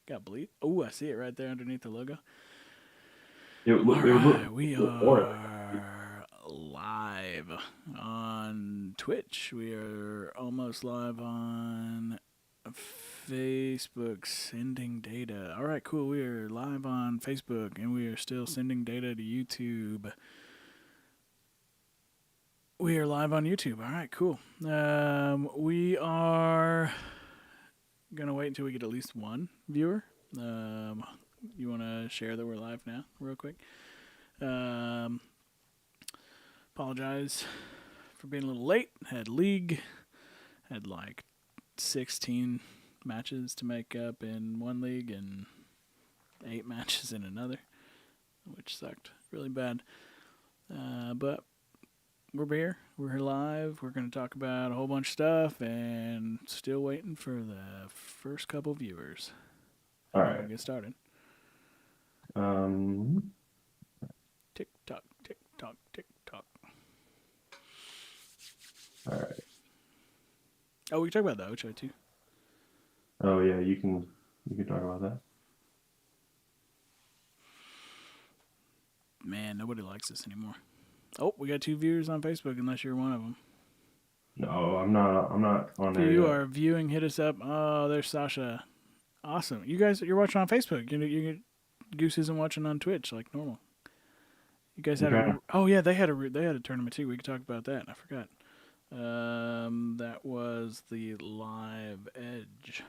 Got bleed. Oh, I see it right there underneath the logo. It All would right, we look more. are live on Twitch. We are almost live on Facebook, sending data. All right, cool. We are live on Facebook, and we are still sending data to YouTube. We are live on YouTube. All right, cool. We are gonna wait until we get at least one viewer. You want to share that we're live now, real quick? Um, Apologize for being a little late. Had league, had like 16 matches to make up in one league and 8 matches in another, which sucked really bad. But we're here. We're live. We're going to talk about a whole bunch of stuff and still waiting for the first couple viewers. All And then we'll right. get started. Um. Tick tock, tick tock, tick tock. All right. Oh, we can talk about the Ocho too. Oh yeah, you can talk about that. Man, nobody likes this anymore. Oh, we got 2 viewers on Facebook, unless you're one of them. No, I'm not. I'm not on If there you yet. are viewing, hit us up. Oh, there's Sasha. Awesome. You guys, you're watching on Facebook. Goose isn't watching on Twitch like normal. You guys I'm had trying a. to. Oh yeah, they had a tournament too. We could talk about that. I forgot. That was the Live Edge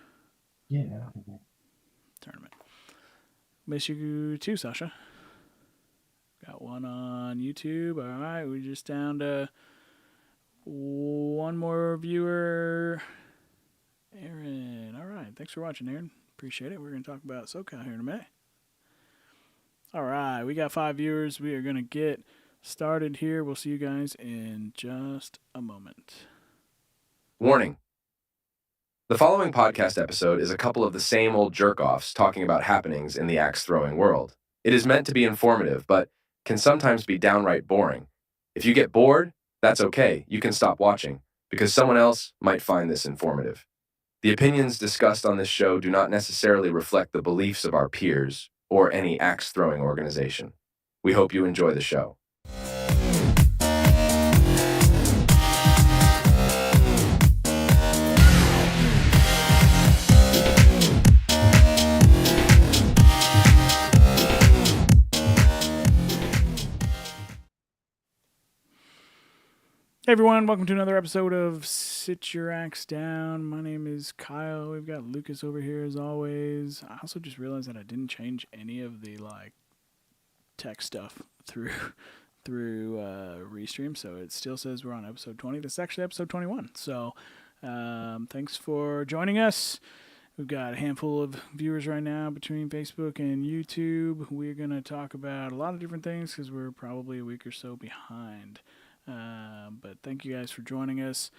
Yeah. tournament. Miss you too, Sasha. Got one on YouTube. All right, we just down to one more viewer. Aaron. All right, thanks for watching, Aaron. Appreciate it. We're gonna talk about SoCal here in a minute. All right, we got 5 viewers. We are gonna get started here. We'll see you guys in just a moment. Warning. The following podcast episode is a couple of the same old jerk-offs talking about happenings in the axe-throwing world. It is meant to be informative, but can sometimes be downright boring. If you get bored, that's okay. You can stop watching, because someone else might find this informative. The opinions discussed on this show do not necessarily reflect the beliefs of our peers or any axe-throwing organization. We hope you enjoy the show. Hey everyone, welcome to another episode of Sit Your Axe Down. My name is Kyle. We've got Lucas over here as always. I also just realized that I didn't change any of the tech stuff through Restream, so it still says we're on episode 20. This is actually episode 21. So thanks for joining us. We've got a handful of viewers right now between Facebook and YouTube. We're going to talk about a lot of different things because we're probably a week or so behind. But thank you guys for joining us.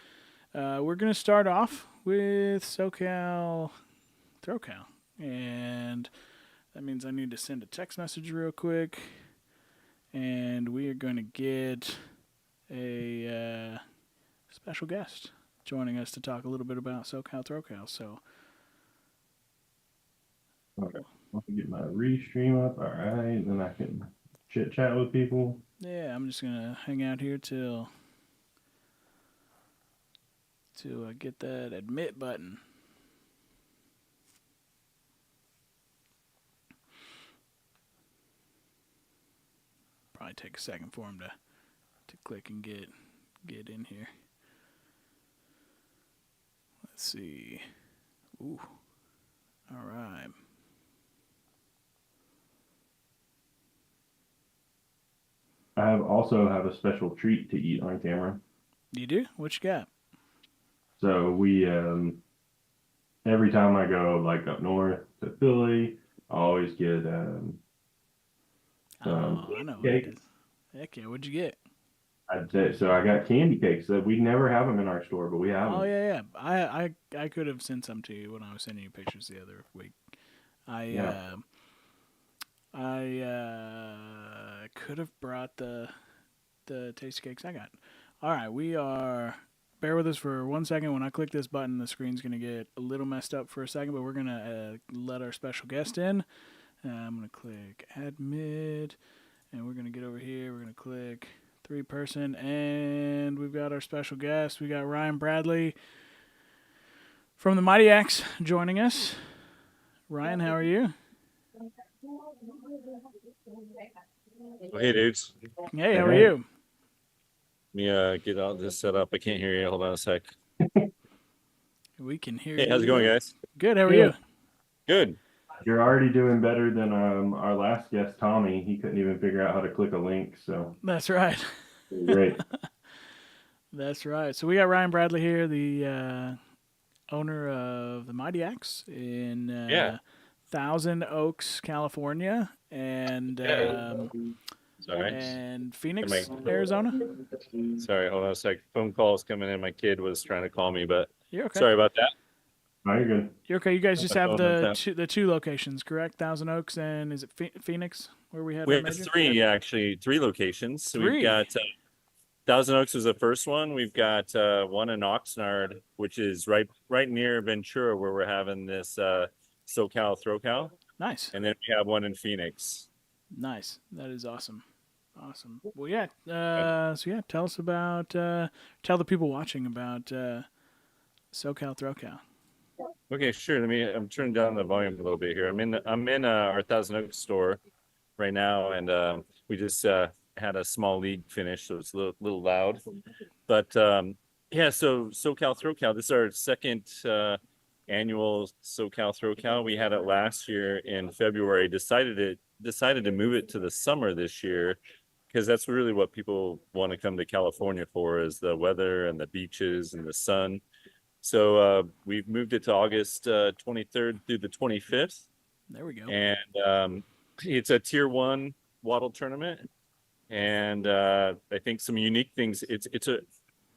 We're going to start off with SoCal ThrOhio. And that means I need to send a text message real quick. And we are going to get a special guest joining us to talk a little bit about SoCal ThrOhio. So, Okay. I'll get my restream up. All right, then I can chit chat with people. yeah, I'm just going to hang out here till get that admit button. Probably take a second for him to click and get in here. Let's see. Ooh. All right. I also have a special treat to eat on camera. You do? What you got? So we every time I go like up north to Philly, I always get some Oh, I know candy what it cakes. is. Heck yeah, what'd you get? So I got candy cakes that we never have them in our store, but we have Oh them. yeah, yeah. I could have sent some to you when I was sending you pictures the other week. I Yeah. could have brought the tasty cakes I got. All right, we are bear with us for 1 second. When I click this button, the screen's going to get a little messed up for a second, but we're going to let our special guest in. I'm going to click admit, and we're going to get over here. We're going to click 3-person, and we've got our special guest. We got Ryan Bradley from the Mighty Axe joining us. Ryan, how are you? Oh, hey, dudes. Hey, how are you? Let me get all this set up. I can't hear you. Hold on a sec. We can hear Hey, you. how's it going, guys? Good, how are you? Good. You're already doing better than our last guest, Tommy. He couldn't even figure out how to click a link, so That's right. great. That's right. So we got Ryan Bradley here, the owner of the Mighty Axe in Thousand Oaks, California, and Sorry. and Phoenix, Arizona. Sorry, hold on a sec. Phone call's coming in. My kid was trying to call me, but You're okay. sorry about that. No, you're good. You're okay. You guys just My have phone went the two locations, correct? Thousand Oaks and is it Phoenix where we had We our have major? three locations. So Three. we've got Thousand Oaks was the first one. We've got one in Oxnard, which is right near Ventura, where we're having this SoCal ThrOhio. Nice. And then we have one in Phoenix. Nice. That is awesome. Awesome. Well, yeah. So yeah, tell us about tell the people watching about SoCal ThrOhio. Okay, sure. I'm turning down the volume a little bit here. I'm in our Thousand Oaks store right now, and we just had a small league finish, so it's a little loud. But yeah, so SoCal ThrOhio. This is our second annual SoCal ThrOhio. We had it last year in February. Decided to move it to the summer this year because that's really what people want to come to California for, is the weather and the beaches and the sun. So we've moved it to August 23rd through the 25th. There we go. And it's a tier 1 waddle tournament. And I think some unique things.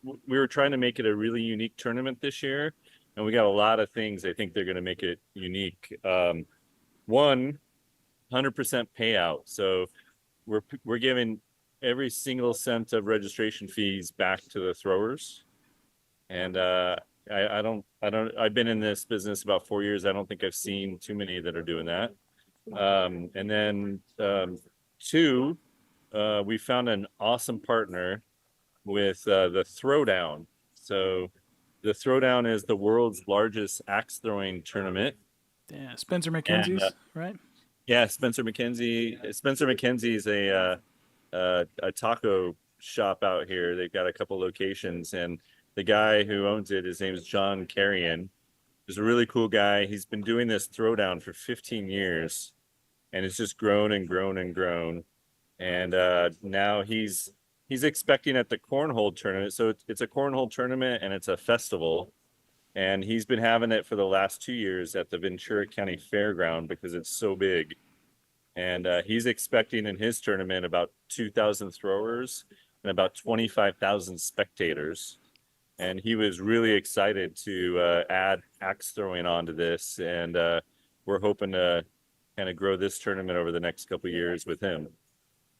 We were trying to make it a really unique tournament this year, and we got a lot of things I think they're going to make it unique. 100% payout. So we're giving every single cent of registration fees back to the throwers. And I've been in this business about 4 years. I don't think I've seen too many that are doing that. And then 2, we found an awesome partner with the Throwdown. So the Throwdown is the world's largest axe throwing tournament. Yeah, Spencer McKenzie's, right? Yeah, Spencer McKenzie. Spencer McKenzie is a taco shop out here. They've got a couple locations, and the guy who owns it, his name is John Carrion. He's a really cool guy. He's been doing this Throwdown for 15 years, and it's just grown and grown and grown. And now he's expecting at the cornhole tournament. So it's a cornhole tournament and it's a festival. And he's been having it for the last 2 years at the Ventura County Fairground because it's so big. And he's expecting in his tournament about 2,000 throwers and about 25,000 spectators. And he was really excited to add axe throwing onto this. And we're hoping to kind of grow this tournament over the next couple of years with him.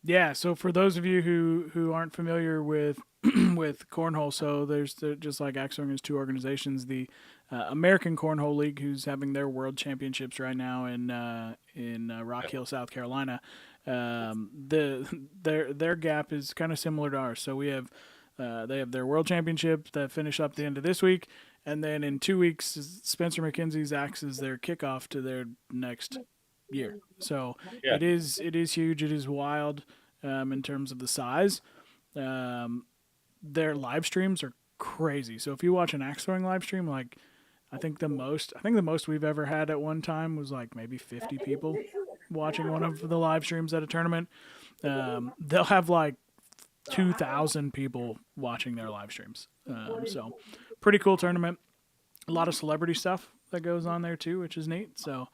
Yeah, so for those of you who aren't familiar with with cornhole, so there's just like axe throwing, there's 2 organizations: the American Cornhole League, who's having their World Championships right now in Rock Hill, South Carolina. Their gap is kind of similar to ours. So we have they have their World Championship that finish up the end of this week, and then in 2 weeks, Spencer McKenzie's Axe is their kickoff to their next year. So Yeah. it is huge. It is wild in terms of the size. Their live streams are crazy. So if you watch an axe throwing live stream, like I think the most we've ever had at one time was like maybe 50 people watching one of the live streams at a tournament. They'll have like 2,000 people watching their live streams. So pretty cool tournament. A lot of celebrity stuff that goes on there too, which is neat. So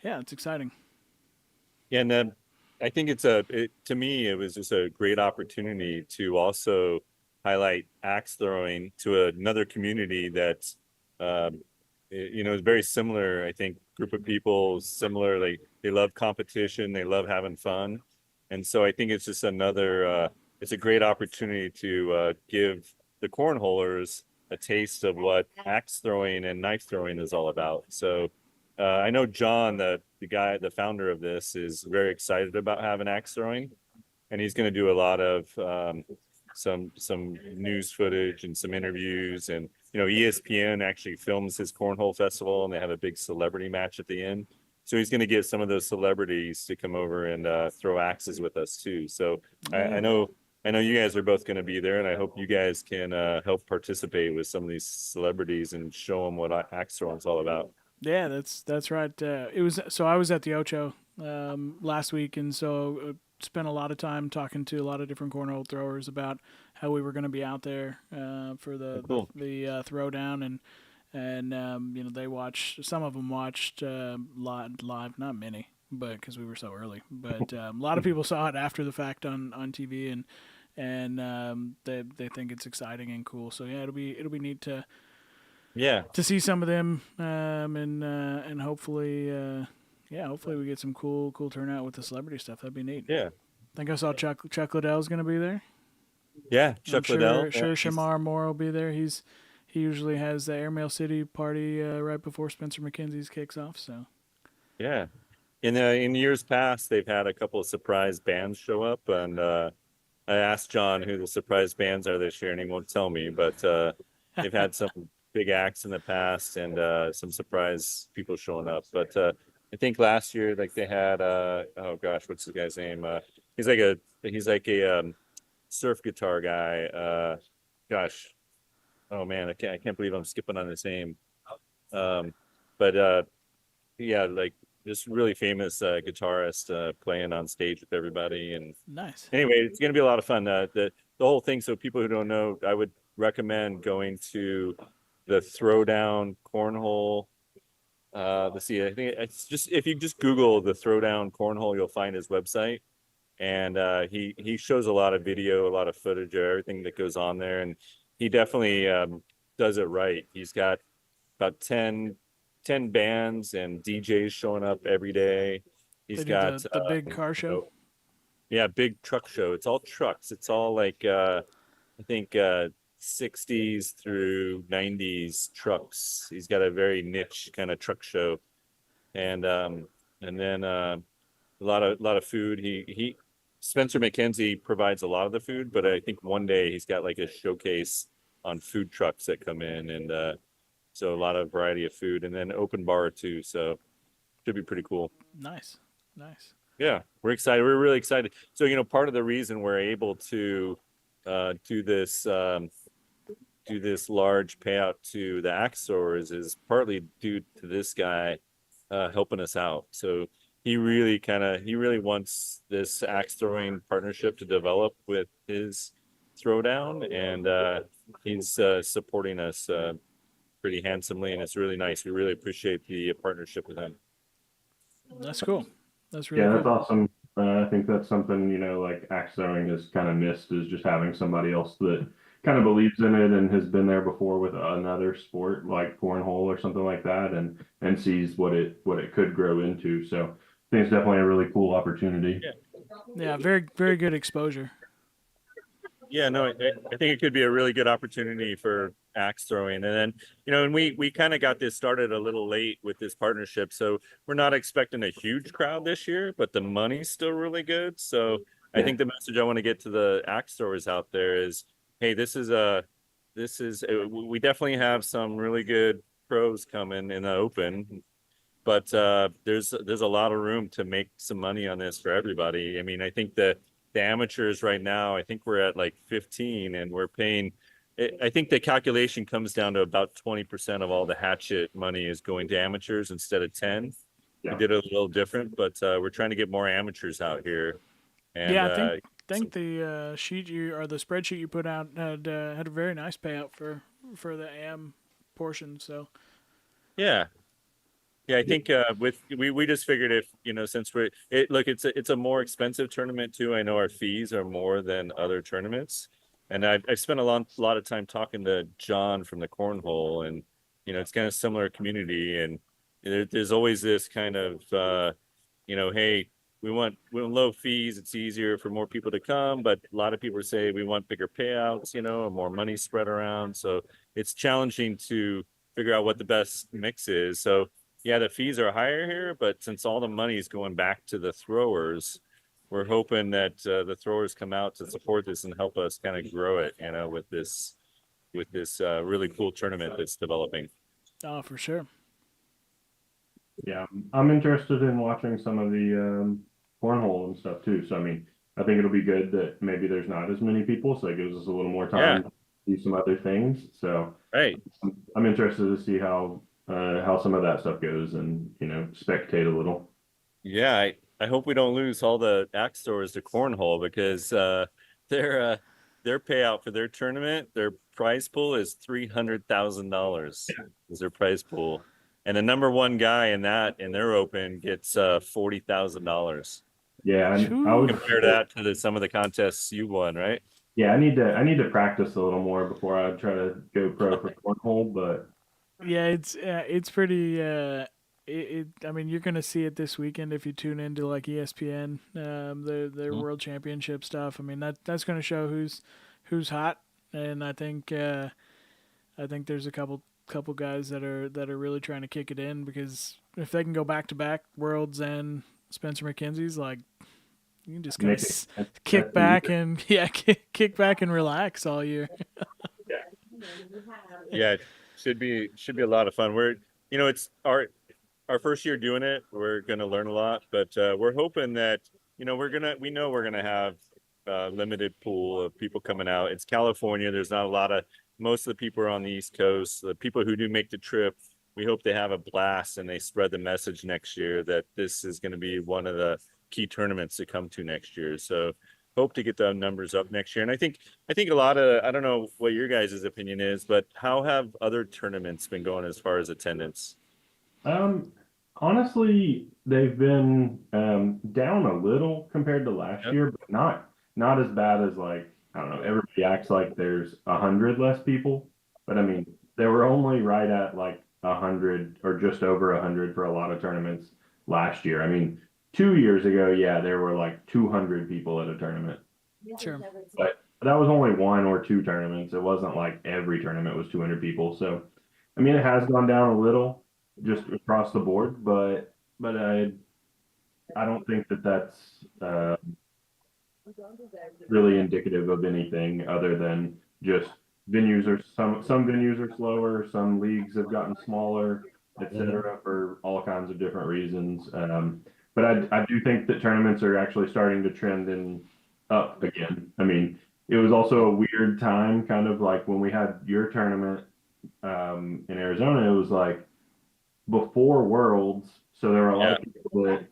yeah, it's exciting. Yeah, and I think to me, it was just a great opportunity to also highlight axe throwing to another community that's, is very similar. I think group of people similar. They love competition. They love having fun. And so I think it's just it's a great opportunity to give the cornholers a taste of what axe throwing and knife throwing is all about. So I know John, the guy, the founder of this, is very excited about having axe throwing, and he's going to do a lot of some news footage and some interviews. And ESPN actually films his cornhole festival, and they have a big celebrity match at the end. So he's going to get some of those celebrities to come over and throw axes with us too. So I know you guys are both going to be there, and I hope you guys can help participate with some of these celebrities and show them what axe throwing is all about. Yeah, that's right. It was so I was at the Ocho last week, and so spent a lot of time talking to a lot of different cornhole throwers about how we were going to be out there for Cool. the throwdown, and they watched. Some of them watched live, not many, but because we were so early. But a lot of people saw it after the fact on TV, and they think it's exciting and cool. So yeah, it'll be neat to see some of them, and hopefully, hopefully we get some cool turnout with the celebrity stuff. That'd be neat. Yeah. I think I saw Chuck Liddell's going to be there. Yeah, Chuck Liddell. Sure, Shamar Moore will be there. He usually has the Airmail City party right before Spencer McKenzie's kicks off. So yeah, in years past, they've had a couple of surprise bands show up, and I asked John who the surprise bands are this year, and he won't tell me. But they've had some big acts in the past, and some surprise people showing up. But I think last year, like they had oh gosh, what's the guy's name? He's like a surf guitar guy. Gosh, oh man, I can't believe I'm skipping on his name. But yeah, like just really famous guitarist playing on stage with everybody. And nice. Anyway, it's gonna be a lot of fun. The whole thing. So people who don't know, I would recommend going to the Throwdown Cornhole. Let's see. I think it's just if you just Google the Throwdown Cornhole, you'll find his website, and he shows a lot of video, a lot of footage of everything that goes on there, and he definitely does it right. He's got about 10 bands and DJs showing up every day. He's got the big car show. Yeah, big truck show. It's all trucks. It's all like I think 60s through 90s trucks. He's got a very niche kind of truck show, and then a lot of food. He Spencer McKenzie provides a lot of the food, but I think one day he's got like a showcase on food trucks that come in, and so a lot of variety of food, and then open bar too. So should be pretty cool. Nice. Yeah, we're excited. We're really excited. So part of the reason we're able to do this large payout to the axe throwers is partly due to this guy helping us out. So he really wants this axe throwing partnership to develop with his throwdown, and he's supporting us pretty handsomely, and it's really nice. We really appreciate the partnership with him. That's cool. That's really that's cool. awesome. I think that's something, like axe throwing is kind of missed, is just having somebody else that kind of believes in it and has been there before with another sport like cornhole or something like that, and sees what it could grow into. So I think it's definitely a really cool opportunity. Yeah, very, very good exposure. Yeah, no, I think it could be a really good opportunity for axe throwing. And then, and we kind of got this started a little late with this partnership. So we're not expecting a huge crowd this year, but the money's still really good. So I think the message I want to get to the axe throwers out there is, hey, we definitely have some really good pros coming in the open, but there's a lot of room to make some money on this for everybody. I mean, I think the amateurs right now, I think we're at like 15, and we're paying. I think the calculation comes down to about 20% of all the hatchet money is going to amateurs instead of 10. Yeah. We did it a little different, but we're trying to get more amateurs out here. And, I think the sheet the spreadsheet you put out had a very nice payout for the AM portion. So yeah, I think we just figured if since it's a more expensive tournament too. I know our fees are more than other tournaments, and I've spent a lot of time talking to John from the cornhole, and it's kind of similar community, and there's always this kind of hey, we want low fees. It's easier for more people to come, but a lot of people say we want bigger payouts, or more money spread around. So it's challenging to figure out what the best mix is. So yeah, the fees are higher here, but since all the money is going back to the throwers, we're hoping that the throwers come out to support this and help us kind of grow it, with this really cool tournament that's developing. Oh, for sure. Yeah, I'm interested in watching some of the cornhole and stuff too. So I mean, I think it'll be good that maybe there's not as many people, so it gives us a little more Yeah, time to do some other things. So right. I'm interested to see how some of that stuff goes and spectate a little. Yeah, I hope we don't lose all the axe throwers to cornhole because their uh, their payout for their tournament, their prize pool is $300,000 is their prize pool, and the number one guy in their open gets $40,000. Yeah, and I Phew. was Compare that to some of the contests you won, right? yeah, I need to practice a little more before I try to go pro for cornhole, but Yeah, it's pretty. I mean, you're gonna see it this weekend if you tune into like ESPN, their Mhm. World Championship stuff. I mean, that's gonna show who's hot, and I think there's a couple guys that are really trying to kick it in, because if they can go back to back Worlds and Spencer McKenzie's, like, you can just kind of make it kick that's the year. back and yeah, kick back and relax all year. Yeah, it should be a lot of fun. It's our first year doing it. We're gonna learn a lot, but we're hoping that we know we're gonna have a limited pool of people coming out. It's California. There's not a lot of most of the people are on the East Coast. The people who do make the trip, we hope they have a blast and they spread the message next year that this is going to be one of the key tournaments to come to next year. So hope to get the numbers up next year. And I think a lot of I don't know what your guys' opinion is, but how have other tournaments been going as far as attendance? Um, Honestly, they've been down a little compared to last Yep. year, but not as bad as like I don't know. Everybody acts like there's 100 less people, but I mean they were only right at like 100 or just over 100 for a lot of tournaments last year. I mean, 2 years ago, yeah, there were like 200 people at a tournament, Sure. but that was only one or two tournaments. It wasn't like every tournament was 200 people. So, I mean, it has gone down a little just across the board, but I don't think that that's really indicative of anything other than just venues are some venues are slower, some leagues have gotten smaller, Mhm. etc. for all kinds of different reasons. But I do think that tournaments are actually starting to trend up again. I mean, it was also a weird time, kind of like when we had your tournament in Arizona. It was like before Worlds, so there were a lot Yeah. of people that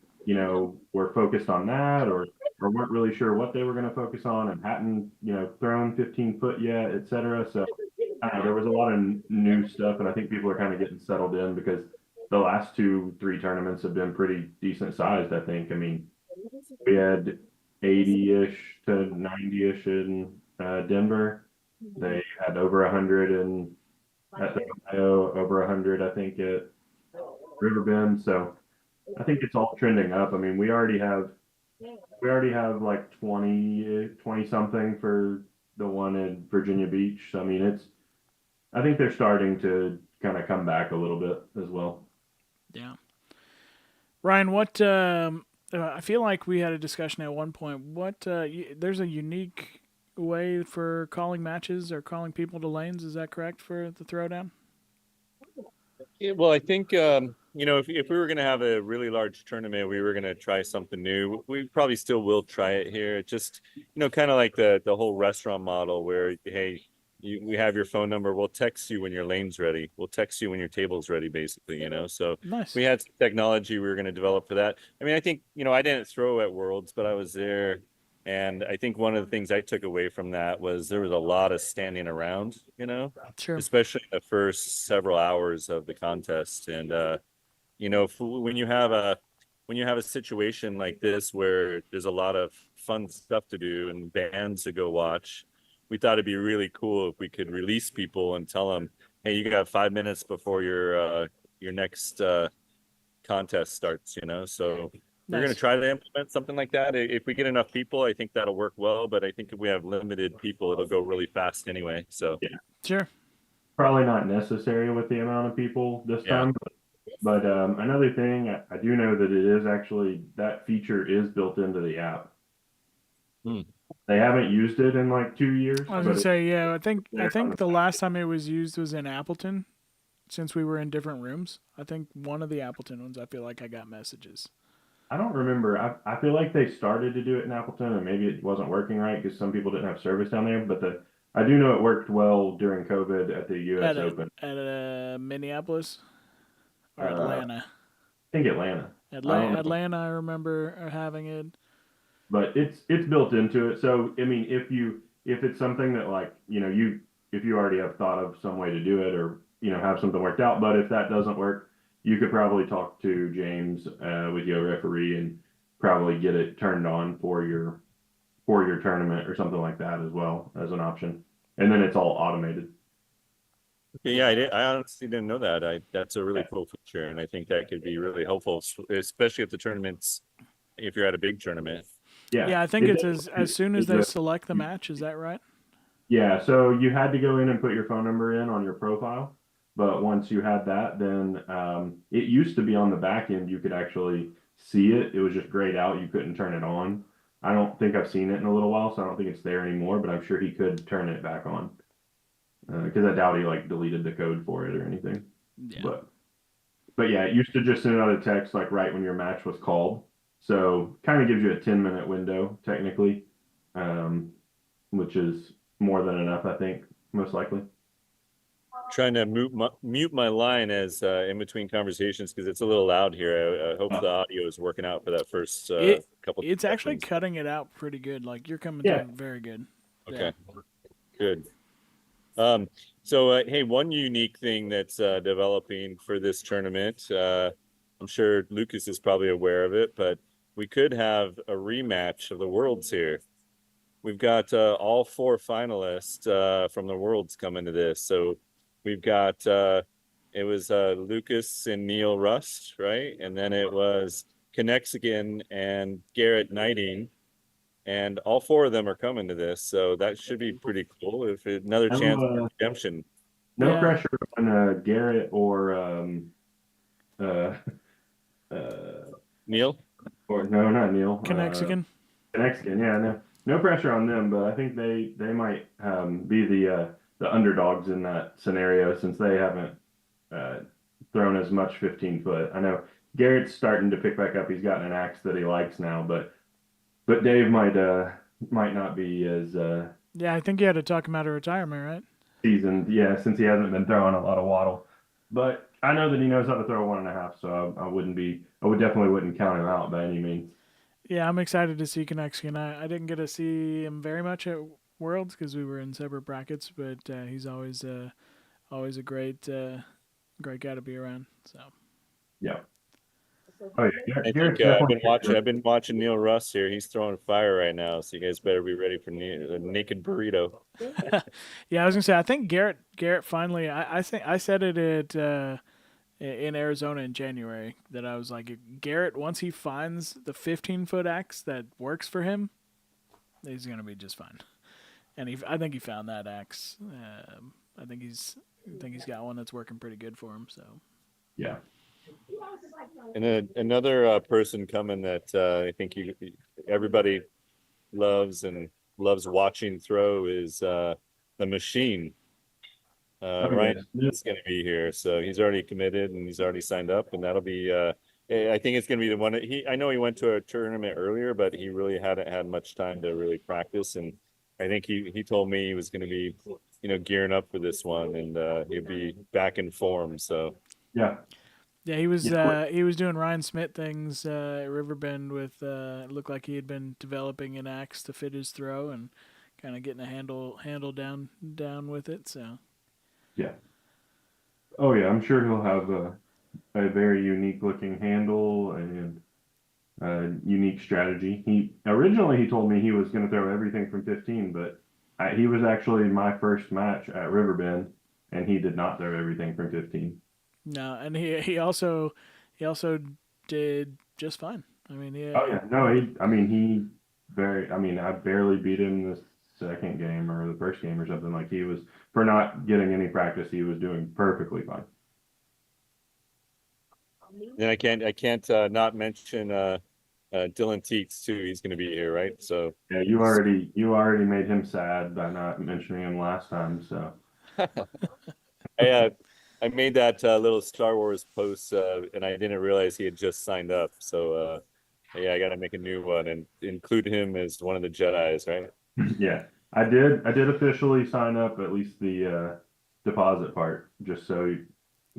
were focused on that or weren't really sure what they were going to focus on and hadn't thrown 15 foot yet, et cetera. So I don't know, there was a lot of new stuff, and I think people are kind of getting settled in because the last two, three tournaments have been pretty decent sized. I think. I mean, we had 80-ish to 90-ish in Denver. They had over 100 in at ThrOhio, over 100, I think, at Riverbend. So I think it's all trending up. I mean, we already have like 20 something for the one in Virginia Beach. So, I mean, I think they're starting to kind of come back a little bit as well. Yeah. Ryan, what I feel like we had a discussion at one point. There's a unique way for calling matches or calling people to lanes. Is that correct for the throwdown? Yeah, well, I think if we were going to have a really large tournament, we were going to try something new. We probably still will try it here. It just kind of like the whole restaurant model where hey, we have your phone number. We'll text you when your lane's ready. We'll text you when your table's ready, basically. So Nice. we had some technology we were going to develop for that. I mean, I think I didn't throw at Worlds, but I was there. And I think one of the things I took away from that was there was a lot of standing around, Sure. especially in the first several hours of the contest. And when you have a situation like this where there's a lot of fun stuff to do and bands to go watch, we thought it'd be really cool if we could release people and tell them, hey, you got 5 minutes before your next contest starts. So We're going to Nice. try to implement something like that. If we get enough people, I think that'll work well. But I think if we have limited people, it'll go really fast anyway. So Yeah. Sure. Probably not necessary with the amount of people this yeah, time. But another thing, I do know that it is actually that feature is built into the app. Hmm. They haven't used it in like 2 years, I was but gonna it's say, yeah. I there on think the the last time it was used was in Appleton, since we were in different rooms. I think one of the Appleton ones, I feel like I got messages. I don't remember. I feel like they started to do it in Appleton, and maybe it wasn't working right because some people didn't have service down there. But I do know it worked well during COVID at the U.S. Open. At Minneapolis or I Atlanta. think Atlanta. I don't know, Atlanta, I remember having it. but it's built into it. So I mean, if it's something that like if you already have thought of some way to do it, or have something worked out, but if that doesn't work, you could probably talk to James with your referee and probably get it turned on for your tournament or something like that as well as an option. And then it's all automated. yeah, I honestly didn't know that. That's a really cool feature, and I think that could be really helpful, especially if the tournaments, if you're at a big tournament. Yeah. Yeah, I think It it's does- as soon as it they does- select the match. Is that right? Yeah, so you had to go in and put your phone number in on your profile, but once you had that, then it used to be on the back end. You could actually see it. It was just grayed out. You couldn't turn it on. I don't think I've seen it in a little while, so I don't think it's there anymore. But I'm sure he could turn it back on because I doubt he like deleted the code for it or anything. Yeah. But yeah, it used to just send out a text like right when your match was called. So kind of gives you a 10-minute window technically, which is more than enough, I think, most likely. Trying to mute my line as in between conversations because it's a little loud here. I hope the audio is working out for that first couple. It's actually questions. cutting it out pretty good. Like you're coming Yeah. through very good. Okay, good. So hey, one unique thing that's developing for this tournament, I'm sure Lucas is probably aware of it, but we could have a rematch of the Worlds here. We've got all four finalists from the Worlds coming to this. So we've got it was Lucas and Neil Rust, right? And then it was Conexican and Garrett Knighting. And all four of them are coming to this, so that should be pretty cool. If another chance for redemption. No Yeah. pressure on Garrett or uh, Neil? or no, not Neil. Conexican. Mexican, yeah, no pressure on them, but I think they might be the underdogs in that scenario since they haven't thrown as much 15-foot. I know Garrett's starting to pick back up. He's gotten an axe that he likes now, but Dave might not be as Yeah, I think you had to talk him out of retirement, right? seasoned, yeah, since he hasn't been throwing a lot of waddle. But I know that he knows how to throw 1.5, so I would definitely wouldn't count him out by any means. Yeah, I'm excited to see Conexican. I didn't get to see him very much at Worlds because we were in separate brackets, but he's always always a great great guy to be around. So Yeah. Oh yeah, I Garrett's think definitely I've been watching Neil Russ here. He's throwing fire right now, so you guys better be ready for the naked burrito. yeah, I was gonna say I think Garrett finally. I think I said it at in Arizona in January that I was like Garrett once he finds the 15-foot axe that works for him, he's gonna be just fine. And I think he found that axe. I think he's got one that's working pretty good for him. So yeah. And another person coming that I think everybody loves watching throw is the Machine. Ryan is going to be here, so he's already committed and he's already signed up, and that'll be. I think it's going to be the one. I know he went to a tournament earlier, but he really hadn't had much time to really practice, and I think he told me he was going to be, gearing up for this one, and he'll be back in form. So Yeah. yeah, he was doing Ryan Smith things at Riverbend with it looked like he had been developing an axe to fit his throw and kind of getting a handle down with it. So Yeah. Oh yeah, I'm sure he'll have a very unique looking handle and a unique strategy. He told me he was going to throw everything from 15, but he was actually my first match at Riverbend, and he did not throw everything from 15. no, and he also did just fine. I mean, yeah. Oh yeah, no, I barely beat him the second game or the first game or something. Like he was for not getting any practice, he was doing perfectly fine. And I can't not mention Dylan Teets too. He's going to be here, right? So Yeah, you already made him sad by not mentioning him last time. So I uh, I made that little Star Wars post, and I didn't realize he had just signed up. So yeah, I got to make a new one and include him as one of the Jedi's, right? yeah, I did officially sign up at least the deposit part, just so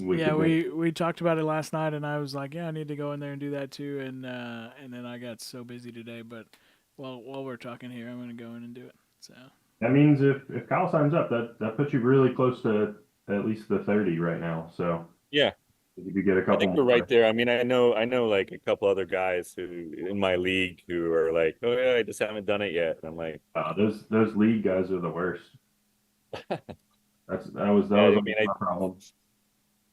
we Yeah, could make. we talked about it last night, and I was like, yeah, I need to go in there and do that too. And then I got so busy today, but while we're talking here, I'm gonna go in and do it. So That means if Kyle signs up, that puts you really close to at least the 30 right now. So Yeah, if you get a I couple think we're right more, there. I mean, I know like a couple other guys who in my league who are like, oh yeah, I just haven't done it yet. And I'm like, those league guys are the worst. That yeah, was I always mean, my problem.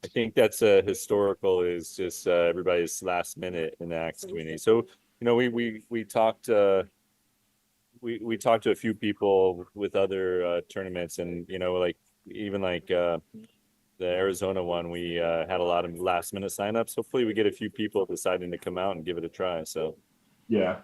I think that's historical is just everybody's last minute in the Axe community. So we talked we talked to a few people with other tournaments, and like even like the Arizona one, we had a lot of last minute signups. Hopefully, we get a few people deciding to come out and give it a try. So Yeah,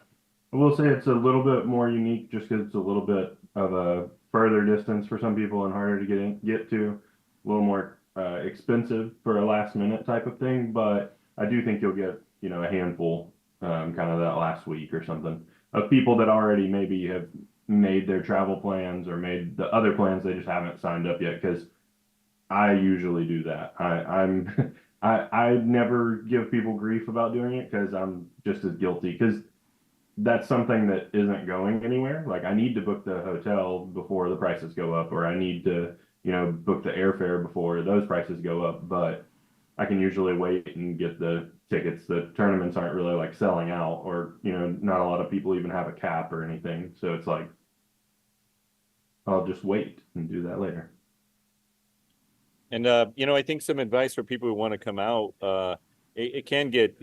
I will say it's a little bit more unique just because it's a little bit of a further distance for some people and harder to get to, a little more expensive for a last minute type of thing. But I do think you'll get a handful, kind of that last week or something of people that already maybe have made their travel plans or made the other plans they just haven't signed up yet because I usually do that. I'm I never give people grief about doing it because I'm just as guilty because that's something that isn't going anywhere. Like I need to book the hotel before the prices go up, or I need to, book the airfare before those prices go up. But I can usually wait and get the tickets. The tournaments aren't really like selling out, or not a lot of people even have a cap or anything. So it's like I'll just wait and do that later. and I think some advice for people who want to come out, it can get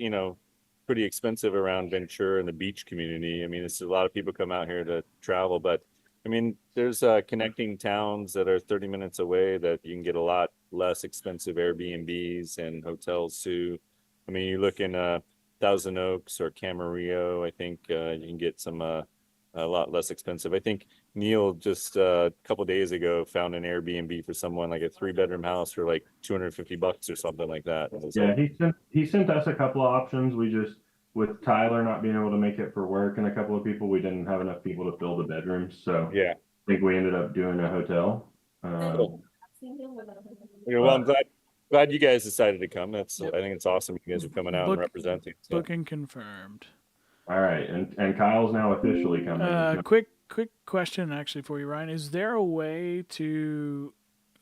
pretty expensive around Ventura and the beach community. I mean, it's a lot of people come out here to travel, but I mean, there's connecting towns that are 30 minutes away that you can get a lot less expensive Airbnbs and hotels too. I mean, you look in Thousand Oaks or Camarillo, I think you can get some a lot less expensive. I think Neil just a couple days ago found an Airbnb for someone like a 3 bedroom house for like $250 or something like that. It was Yeah, like, he sent us a couple of options. We just with Tyler not being able to make it for work and a couple of people, we didn't have enough people to fill the bedrooms. So yeah, I think we ended up doing a hotel. cool. Well, I'm But glad you guys decided to come. I think it's awesome you guys are coming out and book representing. So booking confirmed. all right, and Kyle's now officially coming. Quick question actually for you, Ryan. Is there a way to?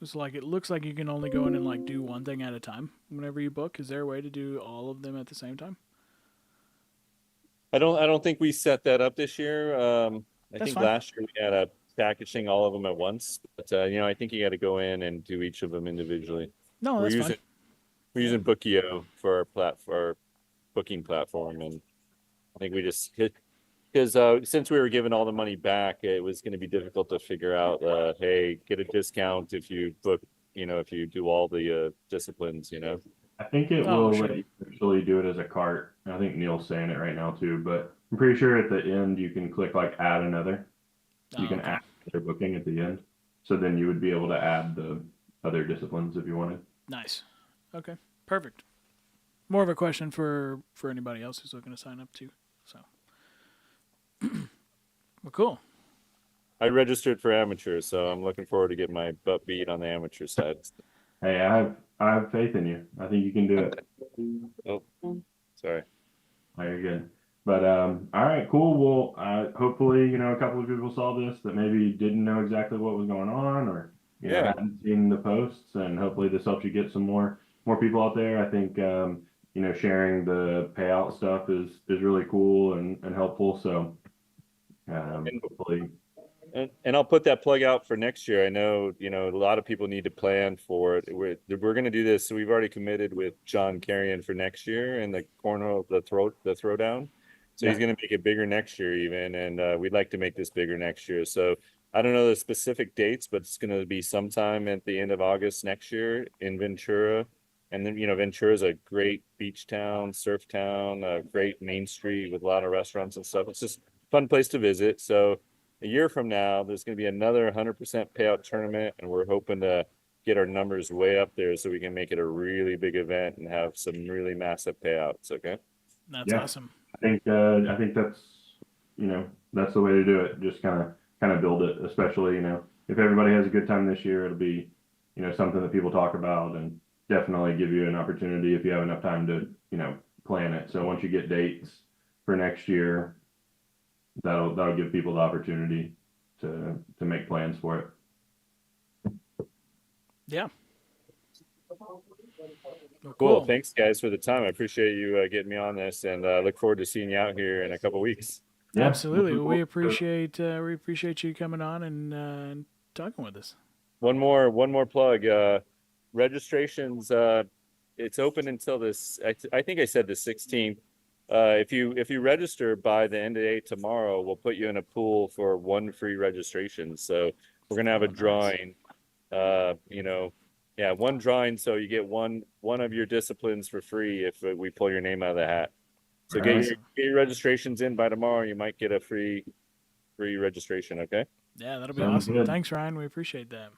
It's like it looks like you can only go in and like do one thing at a time whenever you book. Is there a way to do all of them at the same time? I don't think we set that up this year. I That's think fine. last year we had a packaging all of them at once, but I think you got to go in and do each of them individually. No, We're that's fine. using we're using Bookio for our booking platform, and I think we just because since we were giving all the money back, it was going to be difficult to figure out. Hey, get a discount if you book. If you do all the disciplines. I think it Oh, will let sure. you actually do it as a cart. I think Neil's saying it right now too, but I'm pretty sure at the end you can click like add another. You Oh, can okay. add their booking at the end. So then you would be able to add the other disciplines if you wanted. Nice. Okay. Perfect. More of a question for anybody else who's looking to sign up too. So, well, cool. I registered for amateur, so I'm looking forward to getting my butt beat on the amateur side. Hey, I have faith in you. I think you can do it. Oh, sorry. Oh, you're good. But all right, cool. Well, hopefully, a couple of people saw this that maybe didn't know exactly what was going on, or Yeah, hadn't seen the posts, and hopefully this helps you get some more people out there. I think sharing the payout stuff is really cool and helpful. So and hopefully, and I'll put that plug out for next year. I know, a lot of people need to plan for it. We're going to do this. So we've already committed with John Carrion for next year and the cornhole, the throwdown. So he's going to make it bigger next year, even, and we'd like to make this bigger next year. So I don't know the specific dates, but it's going to be sometime at the end of August next year in Ventura. And then, Ventura is a great beach town, surf town, a great main street with a lot of restaurants and stuff. It's just a fun place to visit. So a year from now, there's going to be another 100% payout tournament, and we're hoping to get our numbers way up there so we can make it a really big event and have some really massive payouts. Okay. That's awesome. I think that's that's the way to do it. Just kind of build it, especially if everybody has a good time this year, it'll be something that people talk about, and definitely give you an opportunity if you have enough time to plan it. So once you get dates for next year, that'll give people the opportunity to make plans for it. Yeah. Well, cool. Thanks, guys, for the time. I appreciate you getting me on this, and look forward to seeing you out here in a couple weeks. Yeah, absolutely. We appreciate you coming on and talking with us. One more plug. Registrations. It's open until this. I think I said the 16th. If you register by the end of the day tomorrow, we'll put you in a pool for one free registration. So we're gonna have a drawing. One drawing, so you get one of your disciplines for free if we pull your name out of the hat. So get your registrations in by tomorrow. You might get a free registration. Okay. Yeah, that'll be awesome. Good. Thanks, Ryan. We appreciate that.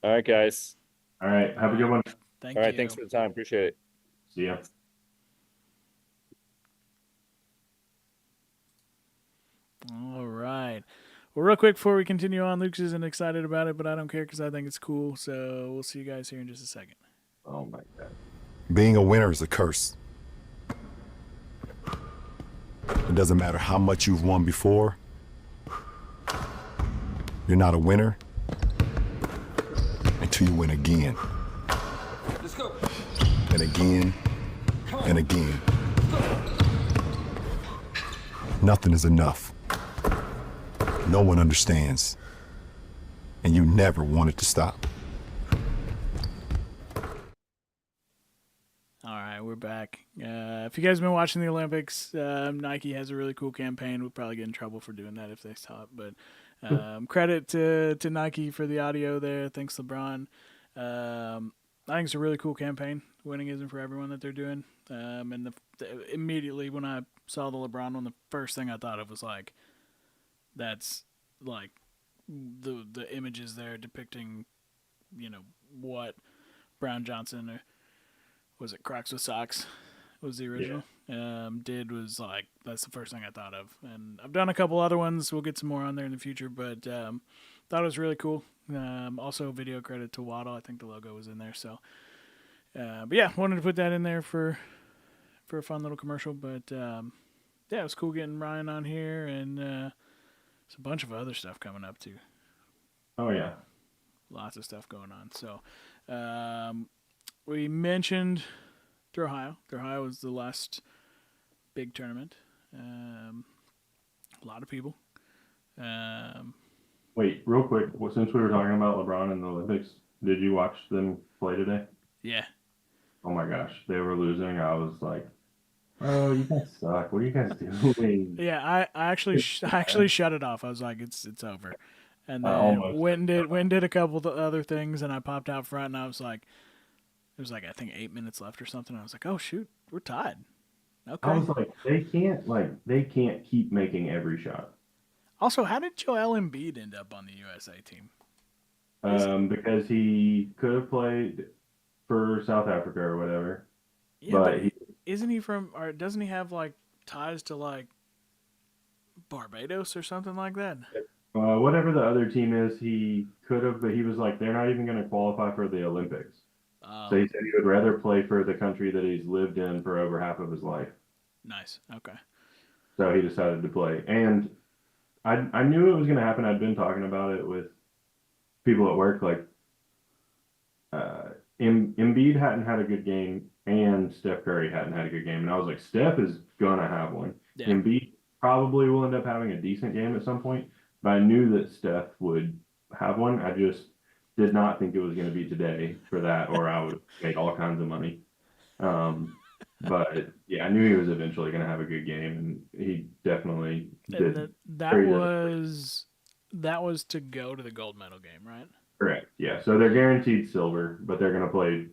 All right, guys. All right. Have a good one. Thank you. All right. Thanks for the time. Appreciate it. See ya. All right. Well, real quick before we continue on, Luke isn't excited about it, but I don't care because I think it's cool. So we'll see you guys here in just a second. Oh my God. Being a winner is a curse. It doesn't matter how much you've won before. You're not a winner until you win again. Let's go. And again and again. Nothing is enough. No one understands. And you never want it to stop. All right, we're back. If you guys have been watching the Olympics, Nike has a really cool campaign. We'll probably get in trouble for doing that if they stop. But credit to Nike for the audio there. Thanks, LeBron. I think it's a really cool campaign. Winning isn't for everyone that they're doing. And immediately when I saw the LeBron one, the first thing I thought of was like, that's like the images there depicting, what Brown Johnson or was it Crocs with Socks was the original did was like, that's the first thing I thought of. And I've done a couple other ones. We'll get some more on there in the future, but thought it was really cool. Also video credit to Waddle. I think the logo was in there. So, but yeah, wanted to put that in there for a fun little commercial. But yeah, it was cool getting Ryan on here, and there's a bunch of other stuff coming up too. Oh yeah, lots of stuff going on. So we mentioned ThrOhio. ThrOhio was the last big tournament. A lot of people. Wait, real quick, since we were talking about LeBron and the Olympics, did you watch them play today? Yeah. Oh my gosh, they were losing. I was like, "Oh, you guys suck. What are you guys doing?" Yeah, I actually shut it off. I was like, it's over. And then went and did a couple of other things, and I popped out front, and I was like, there was like I think 8 minutes left or something. I was like, oh shoot, we're tied. Okay. I was like, they can't keep making every shot. Also, how did Joel Embiid end up on the USA team? Because he could have played for South Africa or whatever. Yeah, but isn't he from, or doesn't he have like ties to like Barbados or something like that? Whatever the other team is, he could have, but he was like, they're not even going to qualify for the Olympics. So he said he would rather play for the country that he's lived in for over half of his life. Nice. Okay. So he decided to play. And I knew it was going to happen. I'd been talking about it with people at work. Like, Embiid hadn't had a good game, and Steph Curry hadn't had a good game. And I was like, Steph is going to have one. Yeah. Embiid probably will end up having a decent game at some point. But I knew that Steph would have one. I just did not think it was going to be today for that, or I would have made all kinds of money. But yeah, I knew he was eventually going to have a good game, and he definitely And did. that Very good. was to go to the gold medal game, right? Correct. Yeah. So they're guaranteed silver, but they're going to play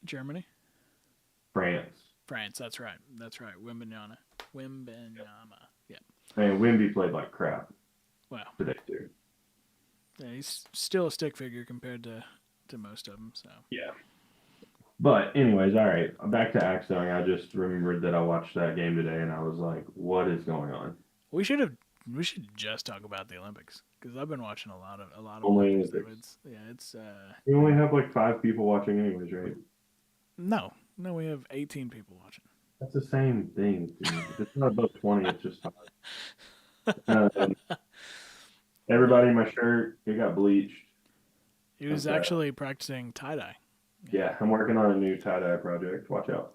Germany, France. France. That's right. That's right. Wimbenyama. Yeah. And Wimby played like crap Well, today too. yeah, he's still a stick figure compared to most of them. So Yeah. But anyways, all right. Back to axe throwing. I just remembered that I watched that game today, and I was like, "What is going on?" we should just talk about the Olympics because I've been watching a lot of Only Olympics. Though. Olympics. It's We only have like 5 people watching, anyways, right? no, we have 18 people watching. That's the same thing, dude. If it's not above 20, it's just fine. Um, everybody in my shirt, it got bleached. He was Okay. actually practicing tie dye. Yeah, I'm working on a new tie-dye project. Watch out.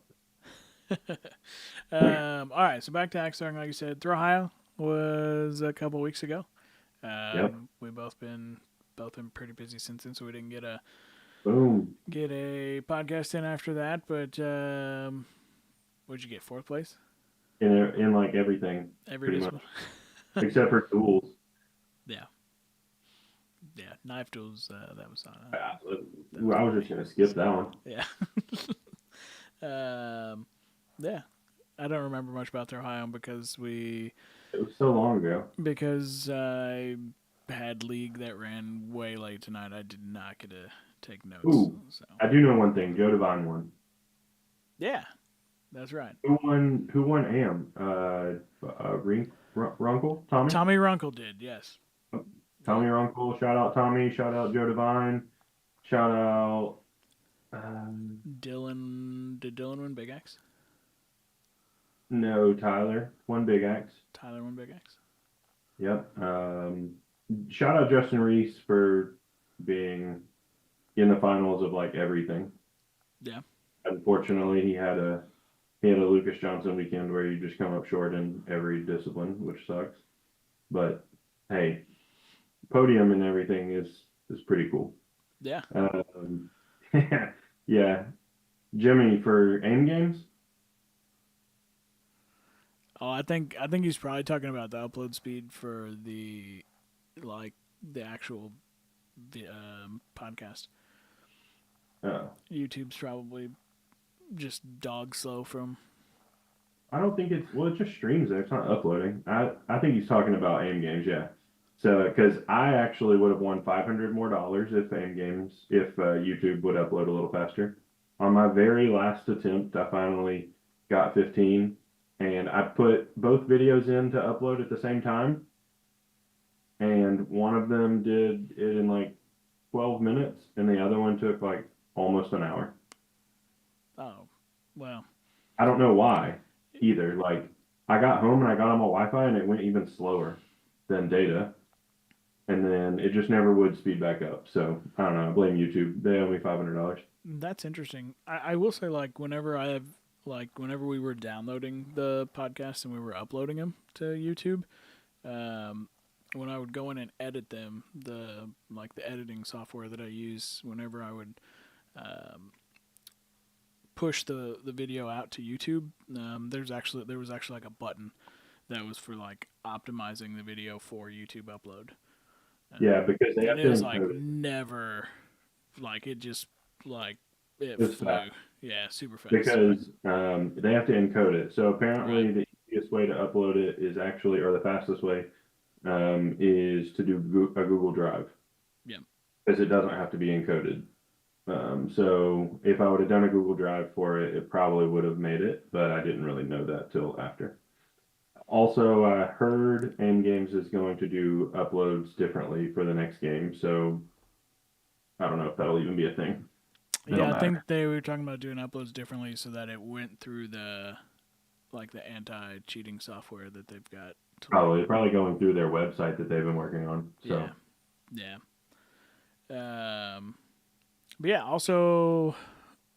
All right, so back to axe throwing, like you said, ThrOhio was a couple weeks ago. Yep. We've both been pretty busy since then, so we didn't get a Boom. podcast in after that. But what'd you get? Fourth place? In like everything, Every pretty discipline. much, except for tools. Yeah, knife tools. That was on. I was just gonna skip that one. Yeah. Yeah. I don't remember much about ThrOhio because It was so long ago. I had league that ran way late tonight. I did not get to take notes. Ooh, So I do know one thing. Joe Devine won. yeah, that's right. Who won? Who won AM? Runkle? Tommy? Tommy Runkle did. Yes. Tommy Runkle. Shout out Tommy. Shout out Joe Devine. Shout out. Dylan. Did Dylan win Big X? No, Tyler. One big axe. Tyler won Big X. Yep. Shout out Justin Reese for being in the finals of like everything. Yeah. Unfortunately, he had a Lucas Johnson weekend where you just come up short in every discipline, which sucks. But hey, podium and everything is pretty cool. Yeah. Yeah. Jimmy for AIM games. Oh, I think he's probably talking about the upload speed for the actual podcast. YouTube's probably just dog slow from. I don't think it just streams there. It's not uploading. I think he's talking about AIM games, yeah. So, because I actually would have won $500 more if YouTube would upload a little faster. On my very last attempt, I finally got 15, and I put both videos in to upload at the same time, and one of them did it in like 12 minutes, and the other one took like almost an hour. Oh, well. I don't know why either. Like, I got home and I got on my Wi-Fi, and it went even slower than data. And then it just never would speed back up. So I don't know. I blame YouTube. They owe me $500. That's interesting. I will say, whenever we were downloading the podcast and we were uploading them to YouTube, when I would go in and edit them, the editing software that I use, whenever I would push the video out to YouTube, there was actually like a button that was for optimizing the video for YouTube upload. Yeah, because they have it was to never it just it it's flew. fast. Yeah, super fast. Because they have to encode it. So apparently the easiest way to upload it is actually, or the fastest way, is to do a Google Drive. Yeah. Because it doesn't have to be encoded. So if I would have done a Google Drive for it, it probably would have made it, but I didn't really know that till after. Also, I heard AIM Games is going to do uploads differently for the next game, so I don't know if that'll even be a thing. Yeah, I think they were talking about doing uploads differently so that it went through the anti-cheating software that they've got. Probably going through their website that they've been working on. So yeah. But yeah, also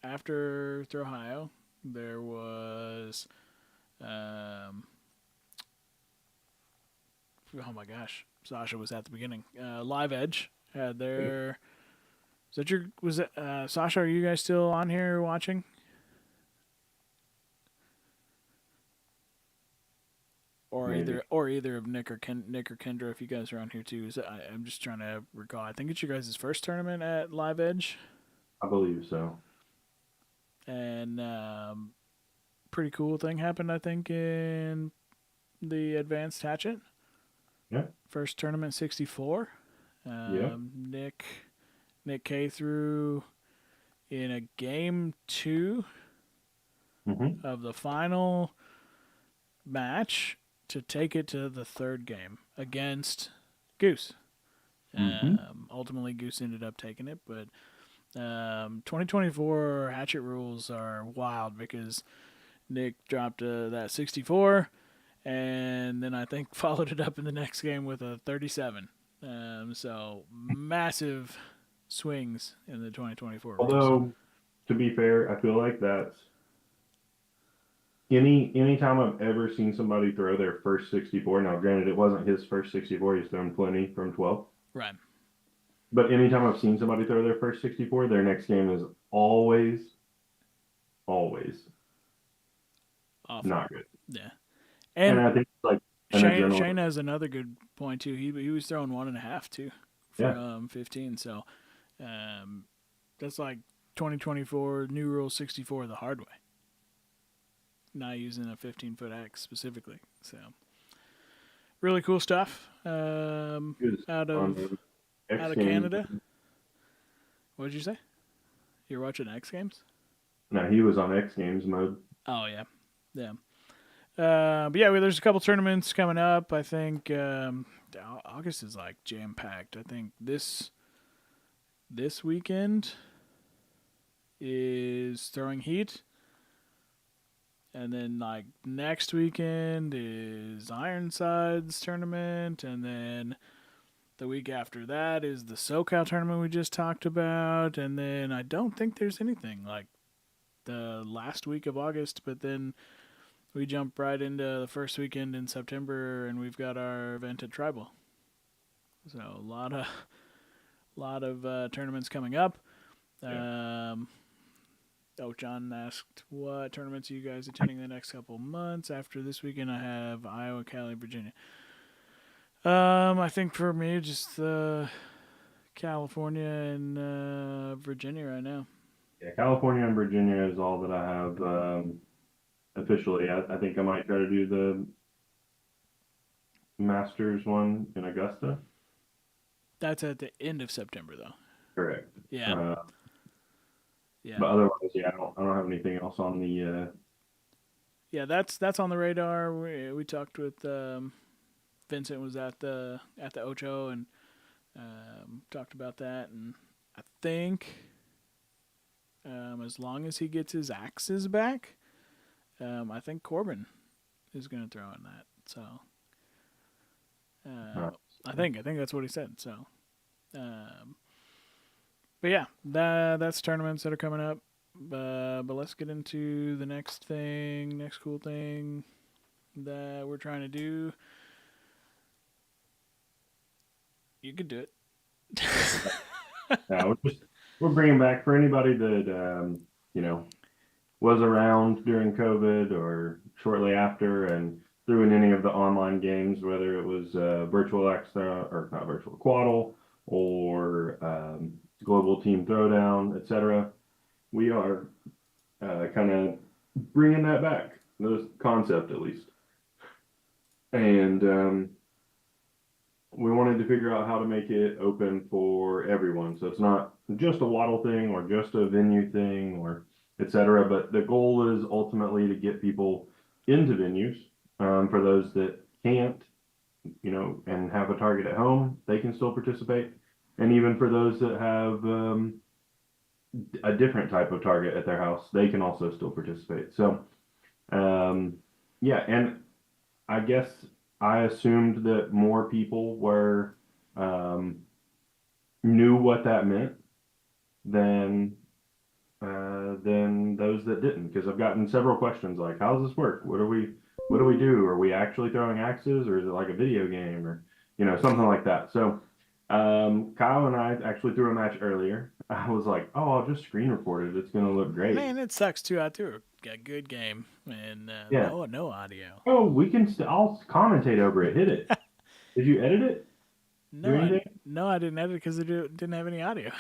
after ThrOhio, there was oh my gosh, Sasha was at the beginning. Live Edge had their. Sasha? Are you guys still on here watching? maybe. either of Nick or Kendra, if you guys are on here too. I'm just trying to recall. I think it's your guys' first tournament at Live Edge, I believe so. and pretty cool thing happened, I think, in the Advanced Hatchet. Yeah. First tournament 64. Yeah. Nick K threw in a game 2 Mm-hmm. of the final match to take it to the third game against Goose. Ultimately, Goose ended up taking it, but 2024 Hatchet rules are wild because Nick dropped that 64, and then I think followed it up in the next game with a 37. So massive swings in the 2024 rules. Although, to be fair, I feel like that's anytime I've ever seen somebody throw their first 64. Now, granted, it wasn't his first 64; he's thrown plenty from 12. Right. But anytime I've seen somebody throw their first 64, their next game is always Awful. not good. Yeah. And And I think it's like an adrenaline. Shane has another good point too. He was throwing 1.5 too from 15. So that's like 2024 new rule 64 the hard way. Not using a 15-foot X specifically. So really cool stuff. Out of Canada. What did you say? You're watching X Games? No, he was on X Games mode. Oh yeah, yeah. But yeah, there's a couple tournaments coming up. I think August is like jam packed. I think this weekend is Throwing Heat, and then like next weekend is Ironsides tournament, and then the week after that is the SoCal tournament we just talked about, and then I don't think there's anything like the last week of August, but then we jump right into the first weekend in September, and we've got our event at Tribal. So a lot of tournaments coming up. Yeah. John asked what tournaments are you guys attending the next couple months. After this weekend, I have Iowa, Cali, Virginia. I think for me, just California and Virginia right now. Yeah, California and Virginia is all that I have officially. I think I might try to do the Masters one in Augusta. That's at the end of September, though. Correct. Yeah. Yeah. But otherwise, yeah, I don't have anything else on the. Yeah, that's on the radar. We talked with Vincent was at the Ocho and talked about that, and I think as long as he gets his axes back, I think Corbin is going to throw in that. So I think that's what he said. So, but yeah, that's tournaments that are coming up. But let's get into the next cool thing that we're trying to do. You could do it. Yeah, we're bringing back for anybody that was around during COVID or shortly after and threw in any of the online games, whether it was virtual extra or not virtual Quaddle or global team throwdown, etc. We are kind of bringing that back, this concept at least, and we wanted to figure out how to make it open for everyone. So it's not just a Waddle thing or just a venue thing or etc. But the goal is ultimately to get people into venues. For those that can't, and have a target at home, they can still participate. And even for those that have a different type of target at their house, they can also still participate. So, yeah, and I guess I assumed that more people were knew what that meant than those that didn't, because I've gotten several questions like, "How does this work? What do we do? Are we actually throwing axes, or is it like a video game, or something like that?" So Kyle and I actually threw a match earlier. I was like, "Oh, I'll just screen record it. It's gonna look great." Man, it sucks too. I threw a good game and Yeah. no audio. Oh, we can. I'll commentate over it. Hit it. Did you edit it? Do anything? No, I didn't edit because didn't have any audio.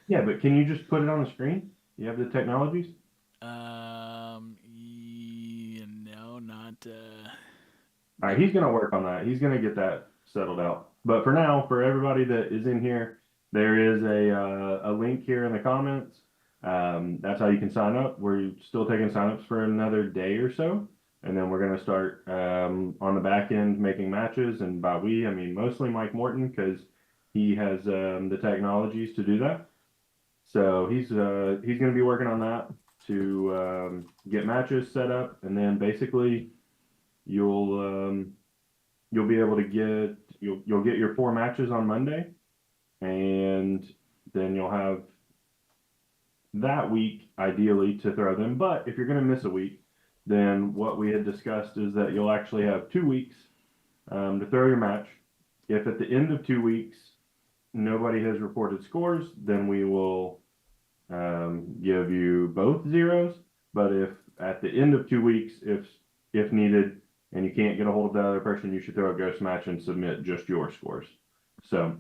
Yeah, but can you just put it on the screen? You have the technologies. No, not. All right, he's gonna work on that. He's gonna get that settled out. But for now, for everybody that is in here, there is a link here in the comments. That's how you can sign up. We're still taking signups for another day or so, and then we're gonna start on the back end making matches. And by we, I mean mostly Mike Morton because he has the technologies to do that. So he's gonna be working on that to get matches set up, and then basically you'll you'll be able to get you'll get your 4 matches on Monday, and then you'll have that week ideally to throw them. But if you're going to miss a week, then what we had discussed is that you'll actually have 2 weeks to throw your match. If at the end of 2 weeks nobody has reported scores, then we will give you both zeros. But if at the end of 2 weeks, if needed, and you can't get a hold of the other person, you should throw a ghost match and submit just your scores. So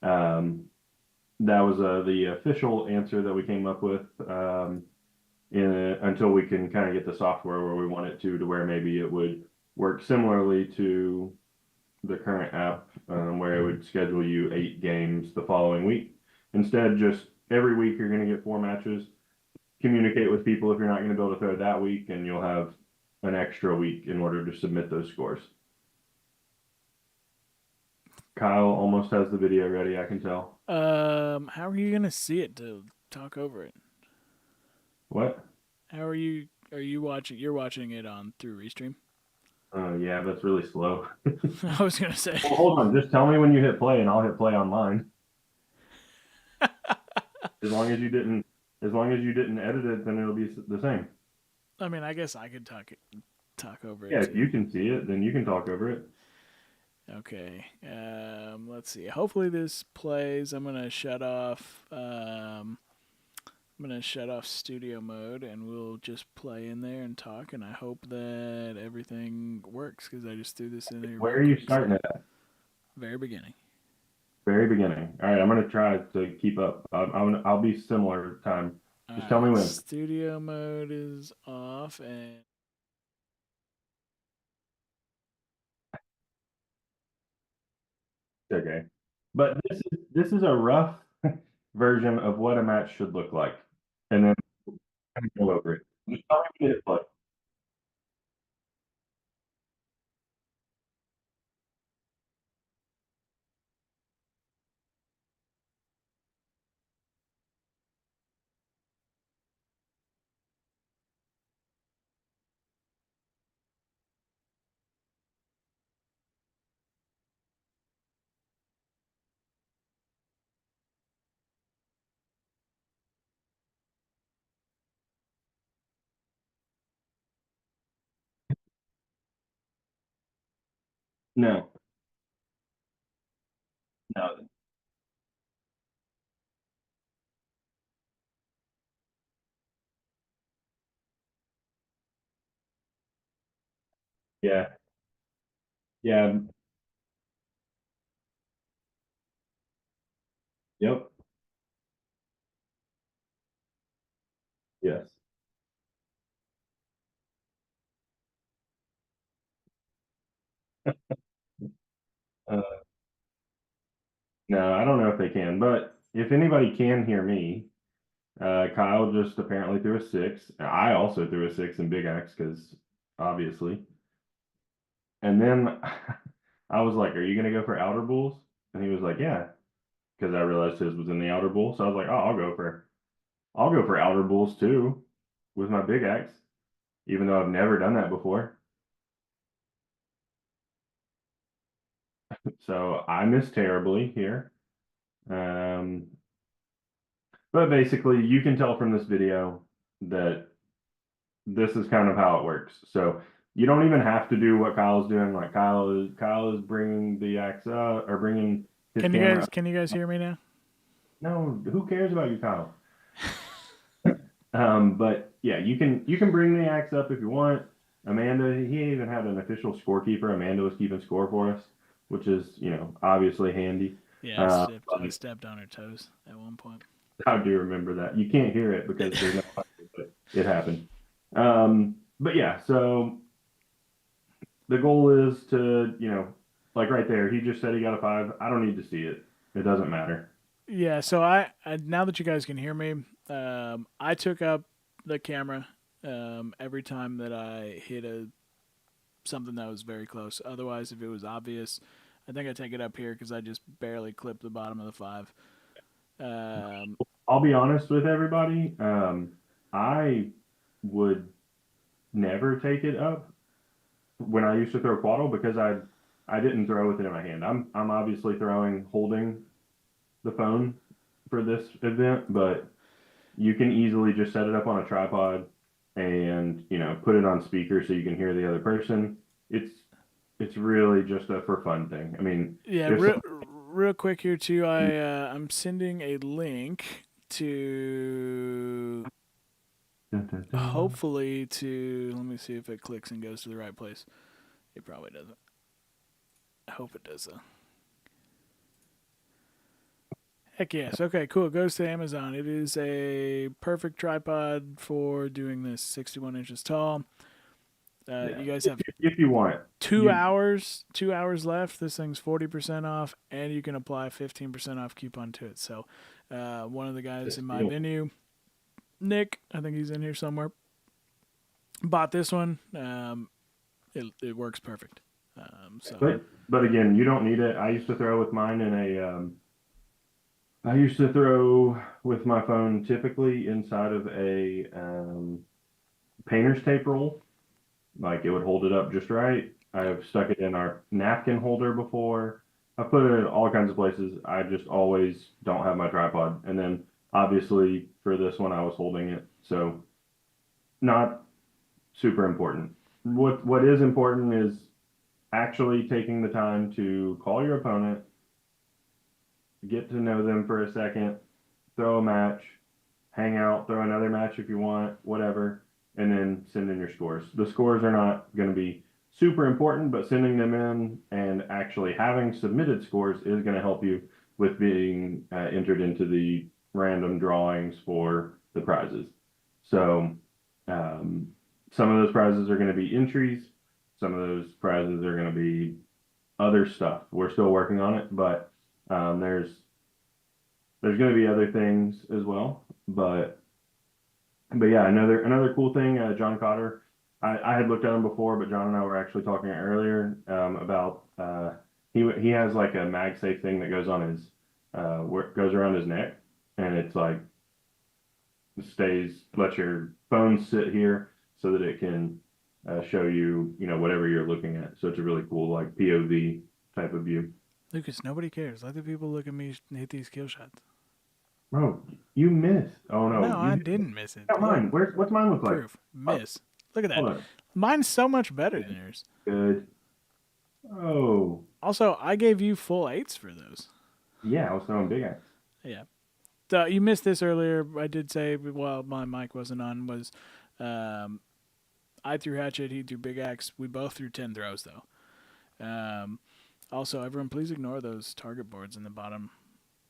that was the official answer that we came up with until we can kind of get the software where we want it to where maybe it would work similarly to the current app where it would schedule you 8 games the following week. Instead, just every week you're going to get 4 matches. Communicate with people if you're not going to be able to throw that week, and you'll have an extra week in order to submit those scores. Kyle almost has the video ready, I can tell. How are you gonna see it to talk over it? What? How are you? Are you watching? You're watching it on through Restream. Oh yeah, that's really slow. I was gonna say. Well, hold on. Just tell me when you hit play, and I'll hit play on mine. As long as you didn't edit it, then it'll be the same. I mean, I guess I could talk over it. Yeah, too. if you can see it, then you can talk over it. Okay. Let's see. Hopefully this plays. I'm gonna shut off. I'm gonna shut off studio mode, and we'll just play in there and talk. And I hope that everything works because I just threw this in there. Where are you starting it at? Very beginning. Very beginning. All right, I'm gonna try to keep up. I'll be similar time. Just tell me when. Studio mode is off, and Okay, but this is a rough version of what a match should look like, and then go over it. Just tell me when to hit play. No, no, yeah, yeah, yep, yes. Uh, no, I don't know if they can, but if anybody can hear me, Kyle just apparently threw a 6. I also threw a 6 in Big X because obviously. And then I was like, "Are you gonna go for outer bulls?" And he was like, "Yeah," because I realized his was in the outer bull. So I was like, "Oh, I'll go for outer bulls too with my Big X, even though I've never done that before." So I missed terribly here. Um, but basically, you can tell from this video that this is kind of how it works. So you don't even have to do what Kyle's doing. Like Kyle is bringing the axe up or bringing his Can you camera. can you guys hear me now? No, who cares about you, Kyle? But yeah, you can bring the axe up if you want. Amanda, he even had an official scorekeeper. Amanda was keeping score for us, which is, obviously handy. Yeah, I But stepped on her toes at one point. I do remember that. You can't hear it because there's no audio, but it happened. But yeah, so the goal is to, like right there, he just said he got a 5. I don't need to see it. It doesn't matter. Yeah, so I now that you guys can hear me, I took up the camera every time that I hit something that was very close. Otherwise, if it was obvious, I think I take it up here because I just barely clipped the bottom of the 5. I'll be honest with everybody. I would never take it up when I used to throw quaddle because I didn't throw with it in my hand. I'm obviously holding the phone for this event, but you can easily just set it up on a tripod and put it on speaker so you can hear the other person. It's really just a for fun thing. I mean, Yeah, real quick here too. I'm sending a link to hopefully to let me see if it clicks and goes to the right place. It probably doesn't. I hope it does though. Heck yes. Okay, cool. It goes to Amazon. It is a perfect tripod for doing this. 61 inches tall. Yeah. You guys have if you want 2 hours. 2 hours left. This thing's 40% off, and you can apply 15% off coupon to it. So, one of the guys in my venue, Nick, I think he's in here somewhere, bought this one. It works perfect. But again, you don't need it. I used to throw with mine in a I used to throw with my phone typically inside of a painter's tape roll. Like it would hold it up just right. I've stuck it in our napkin holder before. I've put it in all kinds of places. I just always don't have my tripod. And then obviously for this one, I was holding it. So not super important. What is important is actually taking the time to call your opponent, get to know them for a second, throw a match, hang out, throw another match if you want, whatever, and then send in your scores. The scores are not going to be super important, but sending them in and actually having submitted scores is going to help you with being entered into the random drawings for the prizes. So some of those prizes are going to be entries. Some of those prizes are going to be other stuff. We're still working on it, but there's going to be other things as well. But yeah, another cool thing, John Cotter. I had looked at him before, but John and I were actually talking earlier about he has like a MagSafe thing that goes on his where it goes around his neck, and it's like let your phone sit here so that it can show you whatever you're looking at. So it's a really cool like POV type of view. Lucas, nobody cares. Let the people look at me hit these kill shots. Bro, you missed. Oh no, No, I didn't miss it. Got mine. What's mine look like? Proof. Miss. Look at Hold that. on. Mine's so much better than yours. Good. Oh. Also, I gave you full 8s for those. Yeah, I was throwing big axe. Yeah. So you missed this earlier. I did say while my mic wasn't on was I threw hatchet, he threw big axe. We both threw 10 throws though. Also, everyone please ignore those target boards in the bottom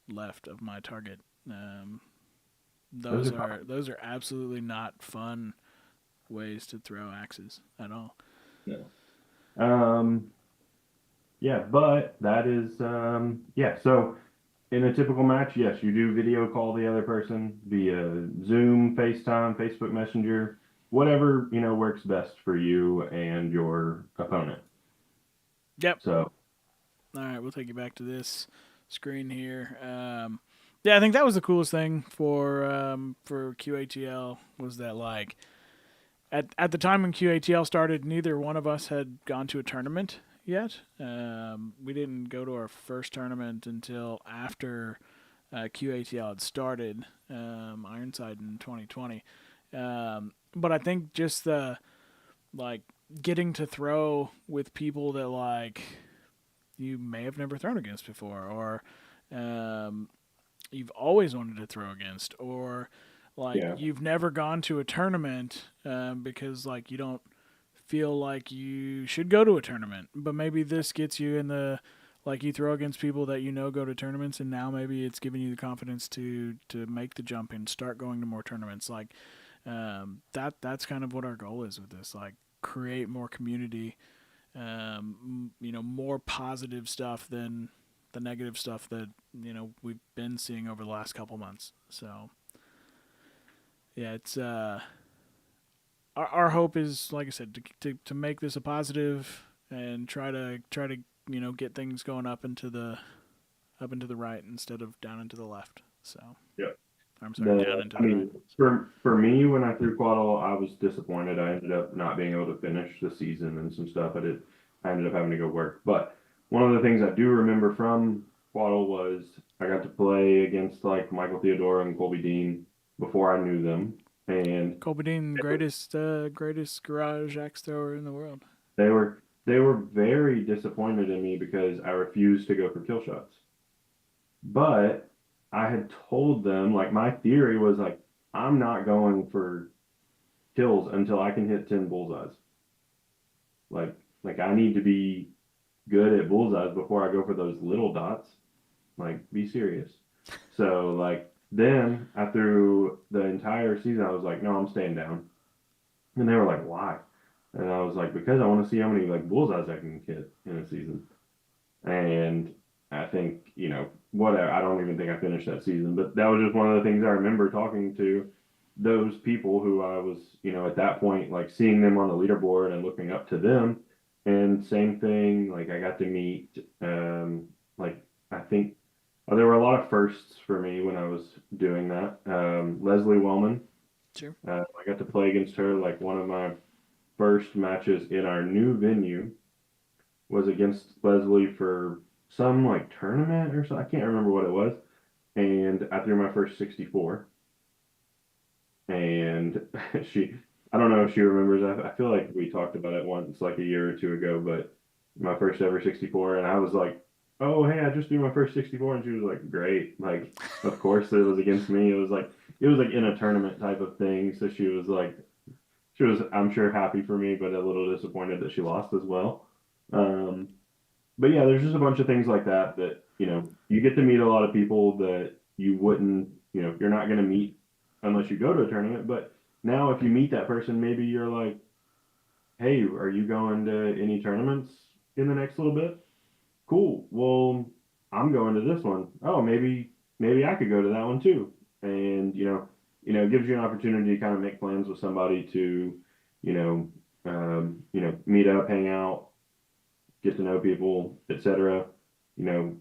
left of my target. Those are absolutely not fun ways to throw axes at all. No. Yeah, but that is yeah, so in a typical match, yes, you do video call the other person via Zoom, FaceTime, Facebook Messenger, whatever, works best for you and your opponent. Yep. So all right, we'll take you back to this screen here. Yeah, I think that was the coolest thing for QATL was that like at the time when QATL started, neither one of us had gone to a tournament yet. We didn't go to our first tournament until after QATL had started, Ironside in 2020. But I think just the like getting to throw with people that like you may have never thrown against before, or you've always wanted to throw against, or like Yeah. you've never gone to a tournament because like you don't feel like you should go to a tournament, but maybe this gets you in the like you throw against people that you know go to tournaments, and now maybe it's giving you the confidence to make the jump and start going to more tournaments. Like that's kind of what our goal is with this. Like create more community, more positive stuff than the negative stuff that we've been seeing over the last couple months. So yeah, it's our hope is, like I said, to make this a positive and try to get things going up into the right instead of down into the left. So Yeah. I'm sorry, down into the right. For me, when I threw quaddle, I was disappointed. I ended up not being able to finish the season and some stuff. I ended up having to go work. But one of the things I do remember from quaddle was I got to play against like Michael Theodora and Colby Dean before I knew them, and Colby Dean, greatest garage axe thrower in the world. they were very disappointed in me because I refused to go for kill shots. But I had told them, like, my theory was like, I'm not going for kills until I can hit 10 bullseyes. Like I need to be good at bullseyes before I go for those little dots. Like, be serious. So like then I threw the entire season, I was like, no, I'm staying down. And they were like, why? And I was like, because I want to see how many like bullseyes I can hit in a season. And I think, whatever, I don't even think I finished that season, but that was just one of the things I remember talking to those people who I was, at that point, like seeing them on the leaderboard and looking up to them. And same thing, like I got to meet, like I think there were a lot of firsts for me when I was doing that. Leslie Wellman, Sure. I got to play against her. Like one of my first matches in our new venue was against Leslie for some like tournament or something. I can't remember what it was. And I threw my first 64. And I don't know if she remembers. I feel like we talked about it once, like a year or two ago, but my first ever 64. And I was like, oh, hey, I just threw my first 64. And she was like, great. Like, of course it was against me. It was like in a tournament type of thing. So she was, I'm sure, happy for me, but a little disappointed that she lost as well. Um, but yeah, there's just a bunch of things like that you get to meet a lot of people that you wouldn't, you're not going to meet unless you go to a tournament. But now if you meet that person, maybe you're like, hey, are you going to any tournaments in the next little bit? Cool. Well, I'm going to this one. Oh, maybe I could go to that one too. And it gives you an opportunity to kind of make plans with somebody to, meet up, hang out, get to know people, etc. You know,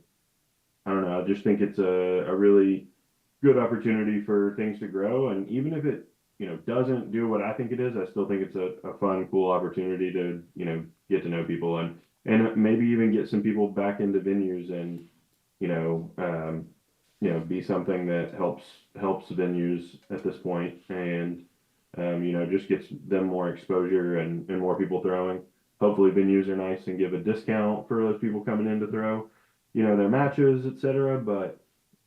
I don't know. I just think it's a really good opportunity for things to grow. And even if it, doesn't do what I think it is, I still think it's a fun, cool opportunity to, get to know people and maybe even get some people back into venues and, you know, um, be something that helps venues at this point and, just gets them more exposure and more people throwing. Hopefully venues are nice and give a discount for those people coming in to throw, their matches, etc. But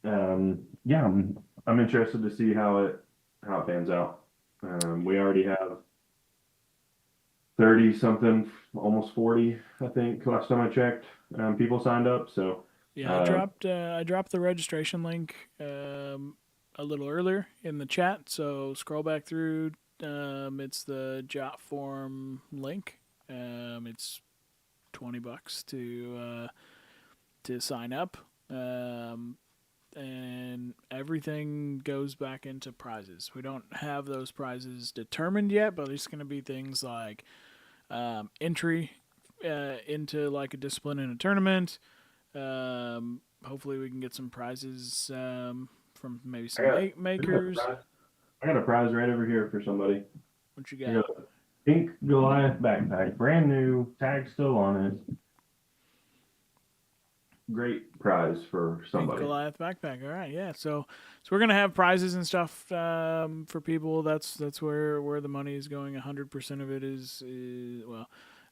yeah, I'm interested to see how it pans out. We already have 30 something, almost 40, I think, last time I checked, people signed up. So Yeah, I dropped the registration link a little earlier in the chat. So scroll back through. It's the Jot form link. It's $20 to sign up. And everything goes back into prizes. We don't have those prizes determined yet, but it's going to be things like entry into like a discipline in a tournament. Hopefully we can get some prizes from maybe some makers. I got a prize right over here for somebody. What you I got? got a pink Goliath backpack, brand new, tag still on it. Great prize for somebody. Pink Goliath backpack. All right, yeah. So we're gonna have prizes and stuff for people. That's where the money is going. 100% of it is well,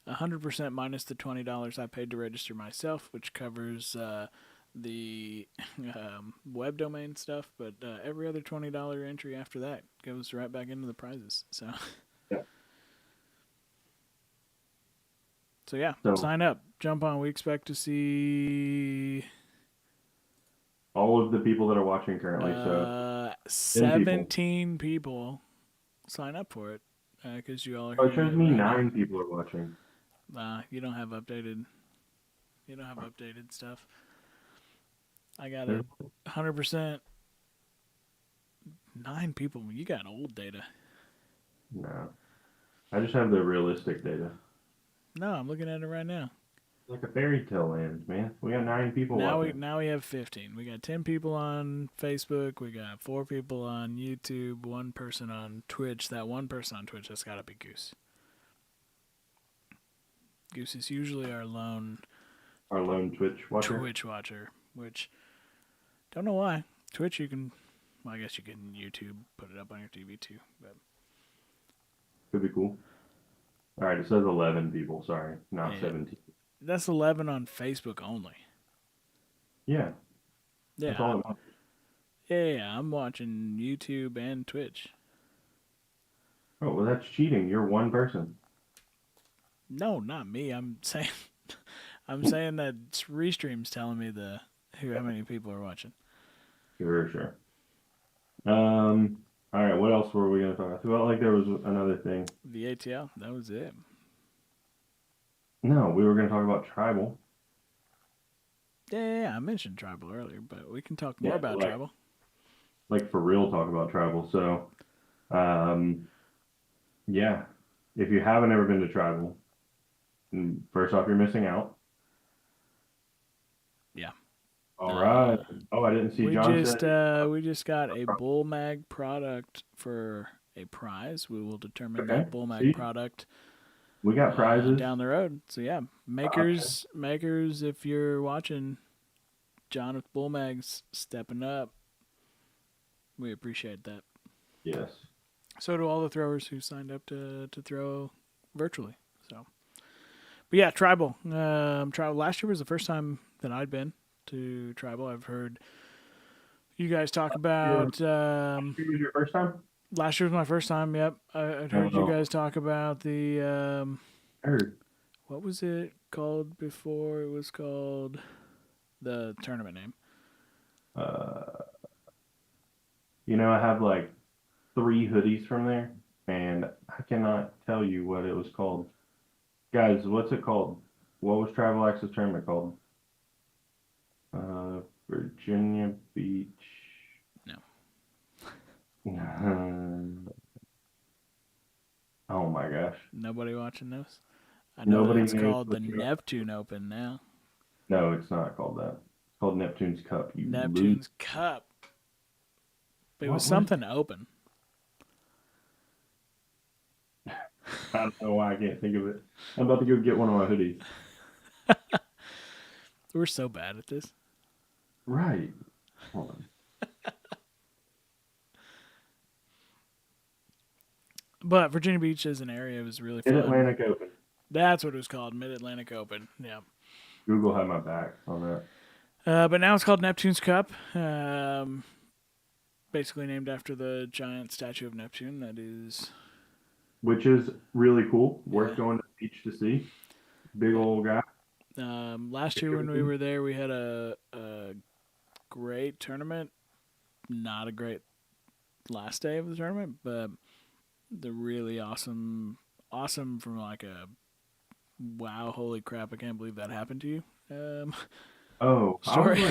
100% minus the $20 I paid to register myself, which covers the web domain stuff. But every other $20 entry after that goes right back into the prizes. So, Yeah. so yeah, So- sign up, jump on. We expect to see All of the people that are watching currently. So 17 people sign up for it because you all are. it hearing shows me right now. 9 people are watching. You don't have updated. You don't have updated stuff. I got There- 100%. 9 people. You got old data. No, I just have the realistic data. No, I'm looking at it right now. Like a fairy tale land, man. We got 9 people watching. Now we have 15. We got 10 people on Facebook. We got 4 people on YouTube. 1 person on Twitch. That 1 person on Twitch, that's got to be Goose. Goose is usually our lone Our lone Twitch watcher. Twitch watcher, which don't know why. Twitch you can, well, I guess you can YouTube put it up on your TV too, but Could be cool. All right, it says 11 people. Sorry, not Yeah. 17. that's 11 on Facebook only. Yeah, Yeah, that's all it wants. yeah, I'm watching YouTube and Twitch. Oh, well, that's cheating. You're one person. No, not me. I'm saying, I'm saying that Restream's telling me how many people are watching. Sure. All right, what else were we going to talk about? I felt like there was another thing. The ATL, that was it. No, we were going to talk about tribal. Yeah, I mentioned tribal earlier, but we can talk more Yeah, about like- tribal. Like for real, talk about tribal. So, yeah, if you haven't ever been to tribal, first off, you're missing out. Yeah. All right. Oh, I didn't see We John just said. we just got a Bull Mag product for a prize. We will determine Okay, that Bull Mag see? product We got prizes. down the road. So yeah, makers, if you're watching, John with Bull Mags stepping up. We appreciate that. Yes. So do all the throwers who signed up to throw virtually. So, but yeah, tribal. Tribal. Last year was the first time that I'd been to tribal. I've heard you guys talk about. It was your first time? Last year was my first time. Yep, I'd heard you guys talk about the. Heard. What was it called before? It was called the tournament name. I have like 3 hoodies from there, and I cannot tell you what it was called. Guys, what's it called? What was Travel Access tournament called? Virginia Beach. No. Oh my gosh. Nobody watching those. I know Nobody it's knows called the what you're- Neptune Open now. No, it's not called that. It's called Neptune's Cup. You Neptune's Cup. But it What was was something open. I don't know why I can't think of it. I'm about to go get one of my hoodies. We're so bad at this. Right. Hold on. But Virginia Beach as an area was really fun. Mid-Atlantic Open. That's what it was called, Mid-Atlantic Open. Yeah. Google had my back on that. But now it's called Neptune's Cup. Basically named after the giant statue of Neptune that is... Which is really cool. Worth Yeah. going to the beach to see. Big old guy. Last year when we were there, we had a great tournament. Not a great last day of the tournament, but the really awesome from like a wow, holy crap, I can't believe that happened to you. Oh, Story.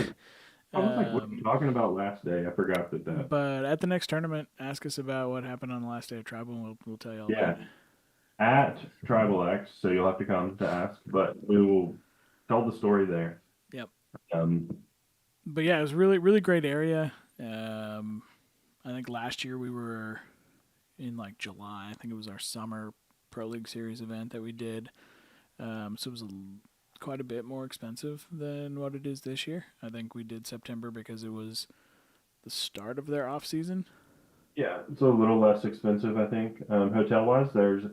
I was like, what are you talking about last day? I forgot that. But at the next tournament, ask us about what happened on the last day of Tribal, and we'll tell you all Yeah. about it. At Tribal X, so you'll have to come to ask, but we will tell the story there. Yep. But yeah, it was a really, really great area. I think last year we were in like July. I think it was our summer Pro League Series event that we did. So it was quite a bit more expensive than what it is this year. I think we did September because it was the start of their off season. yeah, it's a little less expensive, I think. Hotel wise, there's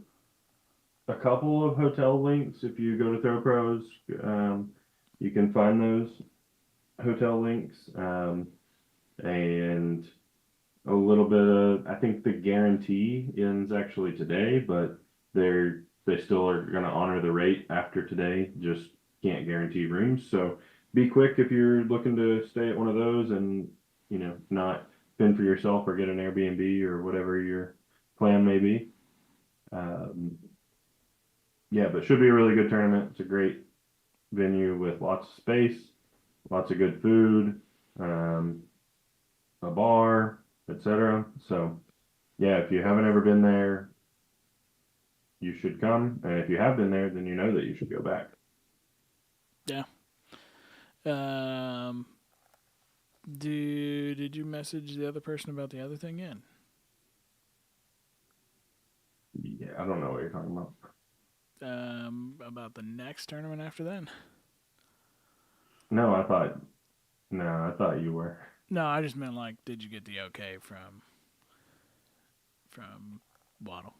a couple of hotel links. If you go to ThrowPros, you can find those hotel links, and a little bit of, I think the guarantee ends actually today, but they still are going to honor the rate after today. Just can't guarantee rooms. So be quick if you're looking to stay at one of those and, not fend for yourself or get an Airbnb or whatever your plan may be. Yeah, but should be a really good tournament. It's a great venue with lots of space, lots of good food, a bar, etc. So, yeah, if you haven't ever been there, you should come. And if you have been there, then you know that you should go back. Yeah. Did you message the other person about the other thing yet? Yeah, I don't know what you're talking about. About the next tournament after that? No, I thought you were. No, I just meant like, did you get the okay from Waddle?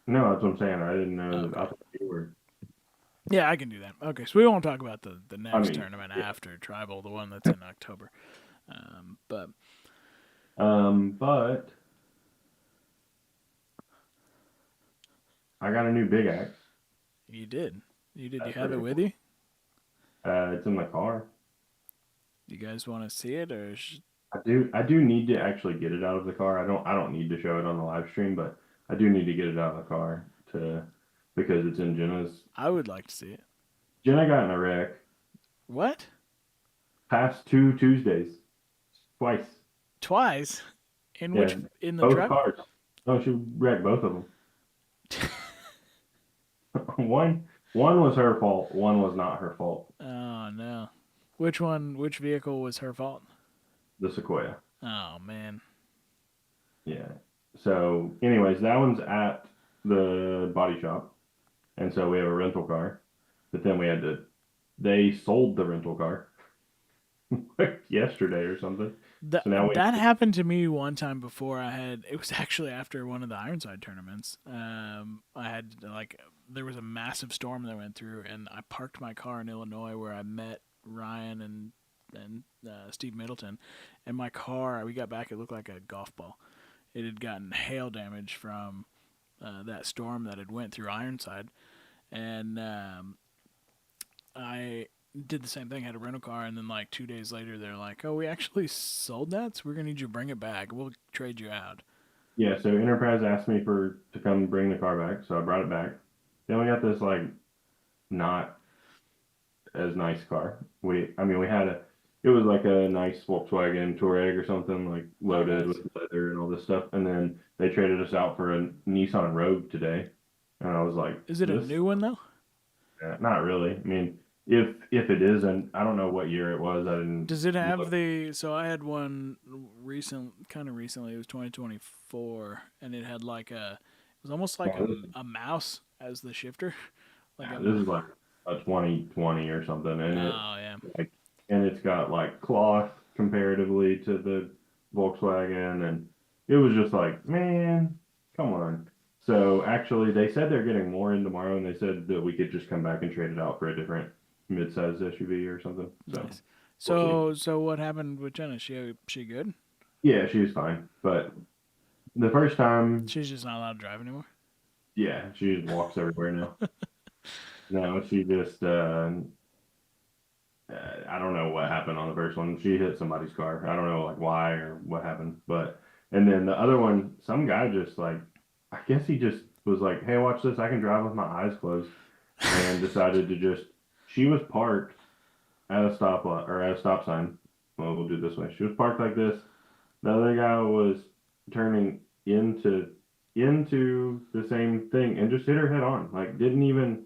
No, that's what I'm saying. I didn't know. Okay. I thought you were. Yeah, I can do that. Okay, so we won't talk about the next mean, tournament yeah. after Tribal, the one that's in October. But I got a new big axe. you did. You That's have it pretty with cool. you? It's in the car. You guys want to see it, or I do need to actually get it out of the car. I don't need to show it on the live stream, but I do need to get it out of the car because it's in Jenna's. I would like to see it. Jenna got in a wreck What? past 2 Tuesdays, twice. Twice? In Yeah, which in the both truck? cars. Oh, she wrecked both of them. One was her fault. One was not her fault. Oh no. Which vehicle was her fault? The Sequoia. Oh man. Yeah. So, anyways, that one's at the body shop, and so we have a rental car. But then they sold the rental car like yesterday or something. That So now that happened to me one time before. It was actually after one of the Ironside tournaments. I had there was a massive storm that went through, and I parked my car in Illinois where I met Ryan and Steve Middleton, and my car. We got back, it looked like a golf ball. It had gotten hail damage from that storm that had went through Ironside, and I did the same thing. Had a rental car, and then like 2 days later, they're like, "Oh, we actually sold that, so we're gonna need you to bring it back. We'll trade you out." Yeah, so Enterprise asked me to come bring the car back, so I brought it back. Then we got this like not as nice car. We had it was like a nice Volkswagen Touareg or something, like loaded nice. with leather and all this stuff. And then they traded us out for a Nissan Rogue today, and I was like, Is it a new one though? Not really. I mean, if it is, and I don't know what year it was. I didn't. Does it have look. So I had one kind of recently. It was 2024, and it had it was almost like a mouse as the shifter. This is like a 2020 or something, and yeah. and it's got like cloth comparatively to the Volkswagen, and it was just like, man, come on. So actually, they said they're getting more in tomorrow, and they said that we could just come back and trade it out for a different mid-sized SUV or something. So, Nice. we'll So what happened with Jenna? She good? yeah, she was fine, but the first time, She's just not allowed to drive anymore. yeah, she just walks everywhere now. No, she just I don't know what happened on the first one. She hit somebody's car. I don't know like why or what happened, but and then the other one, some guy just like, I guess he just was like, "Hey, watch this! I can drive with my eyes closed," and decided to just. She was parked at a stoplight or at a stop sign. Well, we'll do it this way. She was parked like this. The other guy was turning into the same thing and just hit her head on. Like didn't even.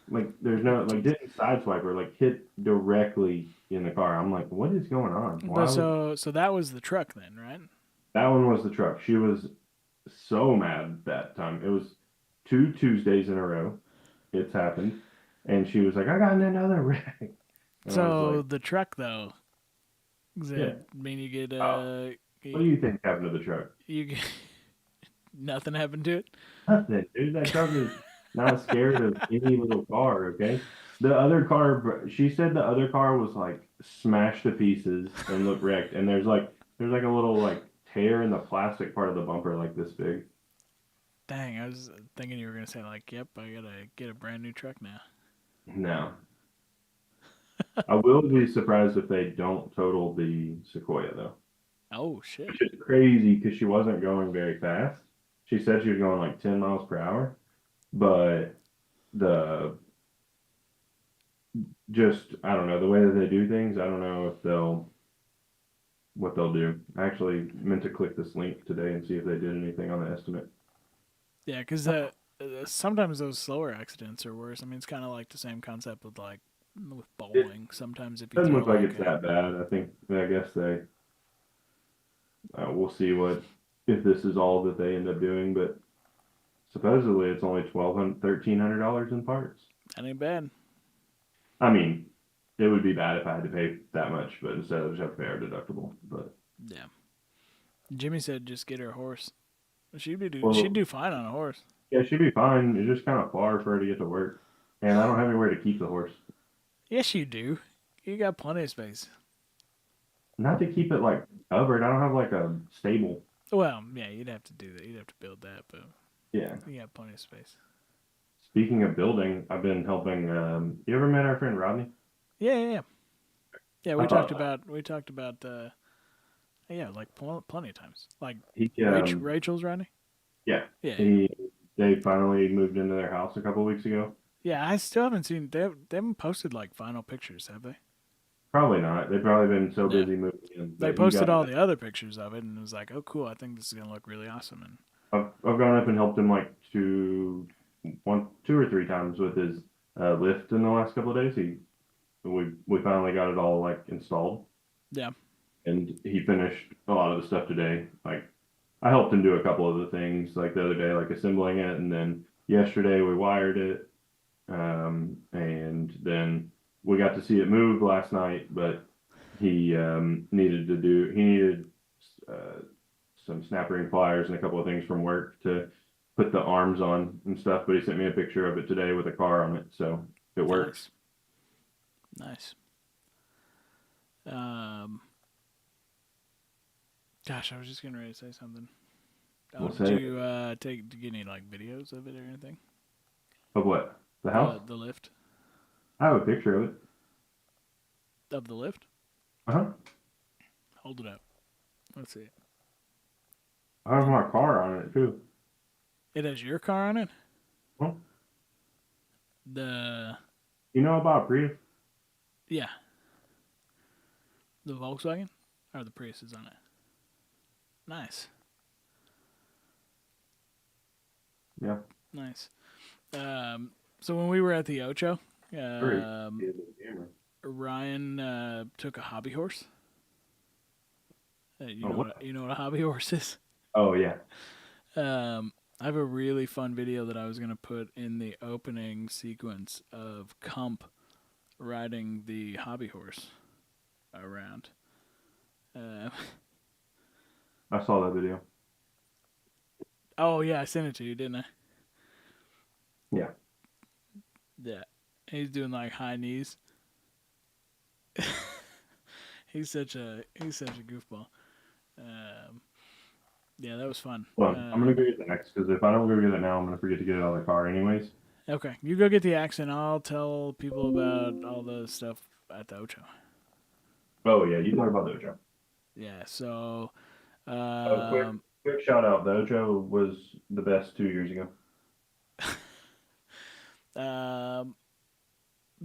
Like there's no like didn't sideswipe her, like hit directly in the car. I'm like, what is going on? But so that was the truck then, right? That one was the truck. She was so mad that time. It was 2 Tuesdays in a row. It's happened, and she was like, I got in another wreck. And I So was like, the truck though, does Yeah. it mean you get what do you think happened to the truck? you get nothing happened to it? Nothing, dude. That truck is not scared of any little car, okay? The other car, she said the other car was like smashed to pieces and looked wrecked. And there's like a little like tear in the plastic part of the bumper like this big. Dang, I was thinking you were gonna say like, "Yep, I gotta get a brand new truck now." No. I will be surprised if they don't total the Sequoia though. Oh shit! Which is crazy because she wasn't going very fast. She said she was going like 10 miles per hour, but the just I don't know the way that they do things. I don't know if they'll what they'll do. I actually meant to click this link today and see if they did anything on the estimate. Yeah, because sometimes those slower accidents are worse. I mean, it's kind of like the same concept with like with It bowling. Sometimes if you doesn't throw look like like it's that bad. I guess they we'll see what if this is all that they end up doing, but supposedly it's only $1,300 in parts. that ain't bad. I mean, it would be bad if I had to pay that much, but instead I just have to pay our deductible. But Yeah. Jimmy said just get her a horse. She'd well, do fine on a horse. yeah, she'd be fine. It's just kind of far for her to get to work, and I don't have anywhere to keep the horse. Yes, you do. You got plenty of space. Not to keep it like covered. I don't have like a stable. Well, yeah, you'd have to do that. You'd have to build that, but Yeah. you got plenty of space. Speaking of building, I've been helping. You ever met our friend Rodney? Yeah, yeah, yeah. Yeah, I thought we talked about yeah, like plenty of times. Like he Rachel's Rodney. yeah Yeah, they finally moved into their house a couple weeks ago. yeah. I still haven't seen. They haven't posted like final pictures, have they? Probably not. They've probably been so Yeah. busy moving in. They But he posted got. all the other pictures of it, and it was like, oh, cool. I think this is gonna look really awesome. And I've gone up and helped him like two or three times with his lift in the last couple of days. We finally got it all like installed, yeah, and he finished a lot of the stuff today. Like I helped him do a couple of the things like the other day, like assembling it, and then yesterday we wired it, and then we got to see it move last night. But he needed uh, some snap ring pliers and a couple of things from work to put the arms on and stuff. But he sent me a picture of it today with a car on it, so it works. nice. Um, gosh, I was just getting ready to say something. Oh, We'll did say you did you get any like videos of it or anything? of what the house. The lift I have a picture of it. of the lift. Uh-huh. Hold it up. Let's see. I have my car on it too. It has your car on it. Huh? The You know about Prius? yeah, the Volkswagen or the Prius is on it. Nice, Yeah. nice. So when we were at the Ocho, Very. Ryan took a hobby horse. Oh, what? You know what a hobby horse is? Oh yeah. I have a really fun video that I was gonna put in the opening sequence of Kump riding the hobby horse around. I saw that video. Oh yeah, I sent it to you, didn't I? Yeah. Yeah, he's doing like high knees. he's such a goofball. Yeah, that was fun. Well, I'm gonna go get the next because if I don't go get it now, I'm gonna forget to get it out of the car anyways. Okay, you go get the axe, and I'll tell people about all the stuff at the Ocho. Oh yeah, you talk about the Ocho. Yeah, so Quick shout out. The Ocho was the best 2 years ago.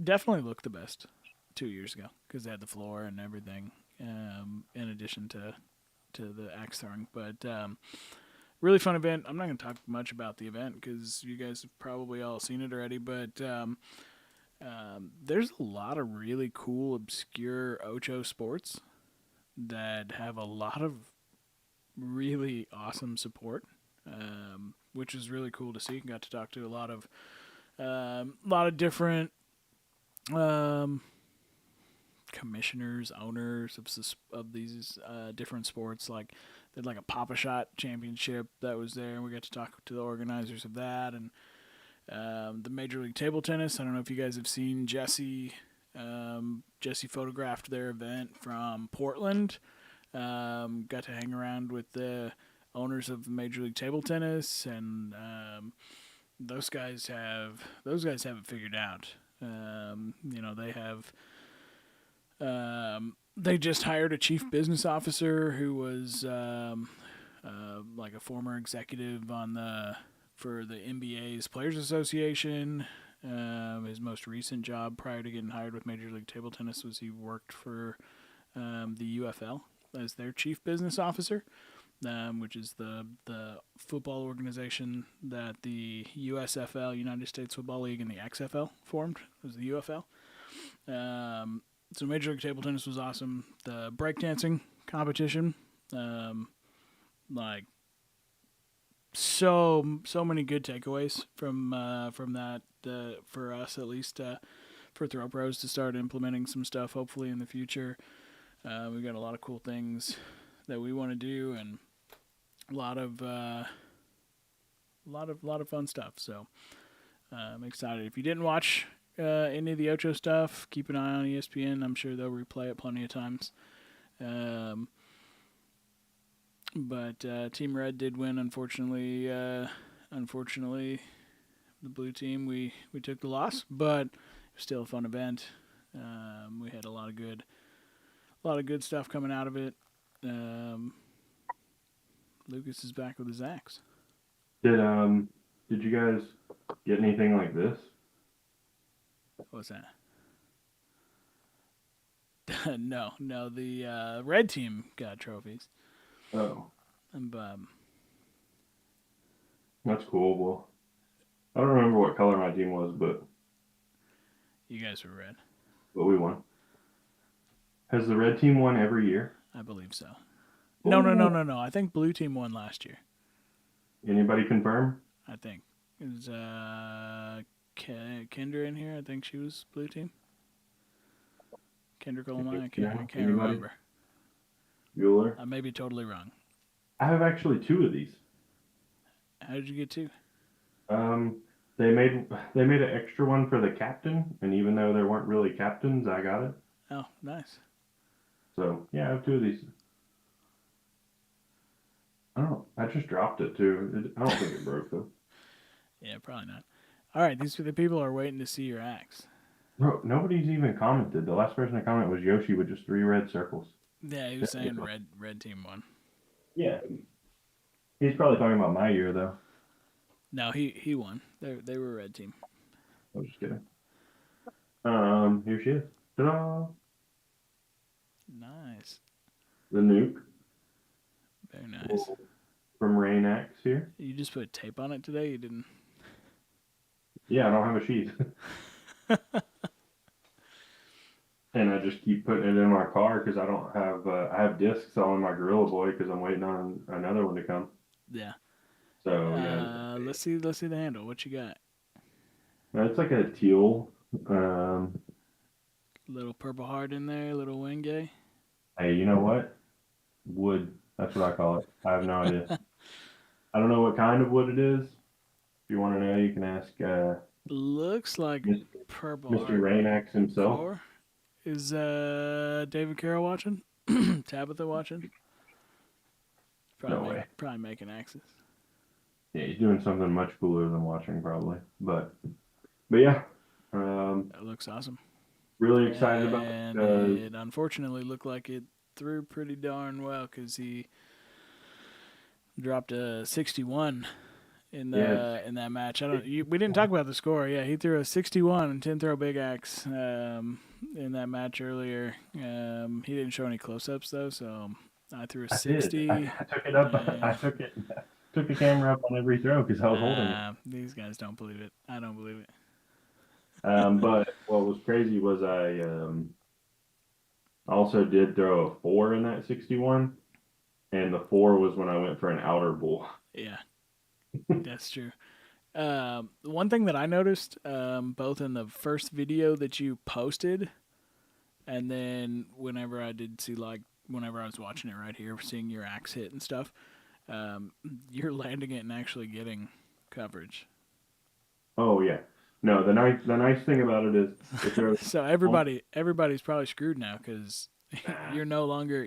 definitely looked the best 2 years ago because they had the floor and everything. In addition to the axe throwing, but really fun event. I'm not going to talk much about the event because you guys have probably all seen it already. But there's a lot of really cool, obscure Ocho sports that have a lot of really awesome support, which is really cool to see. Got to talk to a lot of different commissioners, owners of these different sports. Like they had like a Papa Shot championship that was there, and we got to talk to the organizers of that, and the Major League Table Tennis. I don't know if you guys have seen Jesse. Jesse photographed their event from Portland. Got to hang around with the owners of Major League Table Tennis, and those guys have it figured out. They have. They just hired a chief business officer who was like a former executive for the NBA's Players Association. His most recent job prior to getting hired with Major League Table Tennis was he worked for the UFL as their chief business officer, which is the football organization that the USFL, United States Football League, and the XFL formed. It was the UFL. So Major League Table Tennis was awesome. The breakdancing competition, like so many good takeaways from that for us at least, for Throw Pros to start implementing some stuff hopefully in the future. We've got a lot of cool things that we want to do, and a lot of fun stuff. So I'm excited. If you didn't watch any of the Ocho stuff, keep an eye on ESPN. I'm sure they'll replay it plenty of times. But Team Red did win, unfortunately. Unfortunately, the blue team, we took the loss, but it was still a fun event. We had a lot of good stuff coming out of it. Lucas is back with his axe. Did you guys get anything like this? What's that? No. The red team got trophies. Oh, And that's cool. Well, I don't remember what color my team was, but you guys were red. we won. Has the red team won every year? I believe so. Ooh. No. I think blue team won last year. Anybody confirm? I think. Is Kendra in here? I think she was blue team. Kendra Coleman? I can't remember. Bueller? I may be totally wrong. I have actually 2 of these. How did you get 2? They made an extra one for the captain, and even though there weren't really captains, I got it. Oh, nice. So yeah, I have 2 of these. I just dropped it too. I don't think it broke though. Yeah, probably not. All right, these people are waiting to see your axe. Bro, nobody's even commented. The last person to comment was Yoshi with just 3 red circles. Yeah, he was saying red team won. Yeah. He's probably talking about my year though. No, he won. They were red team. I was just kidding. Here she is. Ta-da! Nice. The nuke. Very nice. From Rainax here. You just put tape on it today? You didn't? Yeah, I don't have a sheath. And I just keep putting it in my car because I don't have, I have discs on my Gorilla Boy because I'm waiting on another one to come. Yeah. So, yeah. Let's see the handle. What you got? It's like a teal. Little purple heart in there, little Wenge. Hey, you know what? Wood. That's what I call it. I have no idea. I don't know what kind of wood it is. If you want to know, you can ask Looks like purple Mr. heart. Rainax himself. Or is David Carroll watching? Tabitha watching? No way. Probably making axes. Yeah, he's doing something much cooler than watching, probably. But yeah. That looks awesome. Really excited about it. And it unfortunately looked like it threw pretty darn well because he dropped a 61 in that match. We didn't talk about the score. Yeah, he threw a 61 and 10 throw big axe in that match earlier. He didn't show any close-ups though, so I threw a 60. I took it up. I took the camera up on every throw because I was holding it. These guys don't believe it. I don't believe it. But what was crazy was I also did throw a 4 in that 61, and the 4 was when I went for an outer bull. Yeah, that's true. One thing that I noticed, both in the first video that you posted, and then whenever I was watching it right here, seeing your axe hit and stuff, you're landing it and actually getting coverage. Oh yeah. No, the nice thing about it is it throws. So everybody's probably screwed now because you're no longer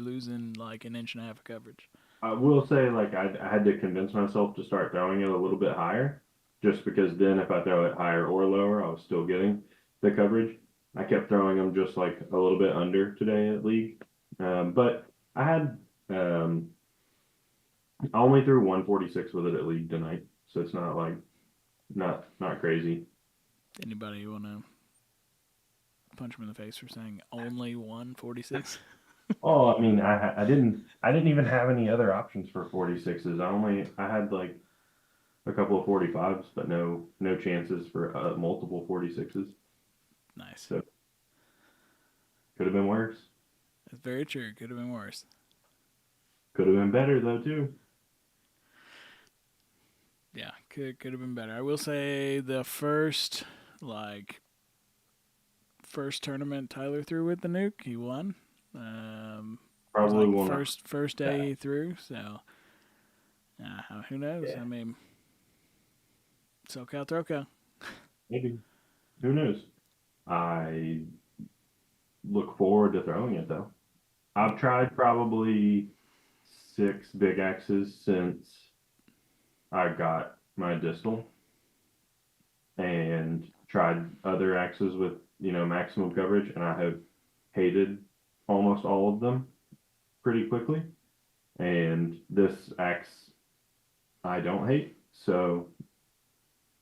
losing like an inch and a half of coverage. I will say, like, I had to convince myself to start throwing it a little bit higher, just because then if I throw it higher or lower, I was still getting the coverage. I kept throwing them just like a little bit under today at league, but I had I only threw 146 with it at league tonight, so it's not like not crazy. Anybody want to punch him in the face for saying only 146? Oh, I mean, I didn't even have any other options for 46s. I had like a couple of 45s, but no chances for multiple 46s. Nice. So could have been worse. That's very true. Could have been worse. Could have been better though too. Yeah, could have been better. I will say the first tournament Tyler threw with the nuke, he won. It was Probably like will not. first day he threw. So who knows? Yeah, I mean, SoCal Throco. maybe. Who knows? I look forward to throwing it though. I've tried probably 6 big X's since I got my distal, and tried other X's with maximum coverage, and I have hated almost all of them pretty quickly. And this X I don't hate, so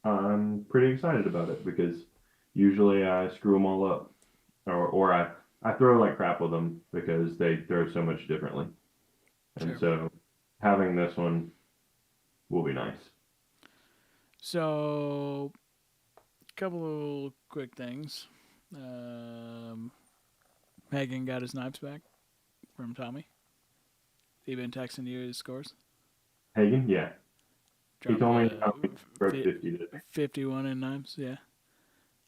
I'm pretty excited about it because usually I screw them all up, or I throw like crap with them because they throw so much differently, and Sure. so having this one will be nice. So, couple of quick things. Um, Hagen got his knives back from Tommy. He been texting you his scores. Hagen, yeah, he Dropped told me how he broke fi- 50 today. 51 in knives. Yeah.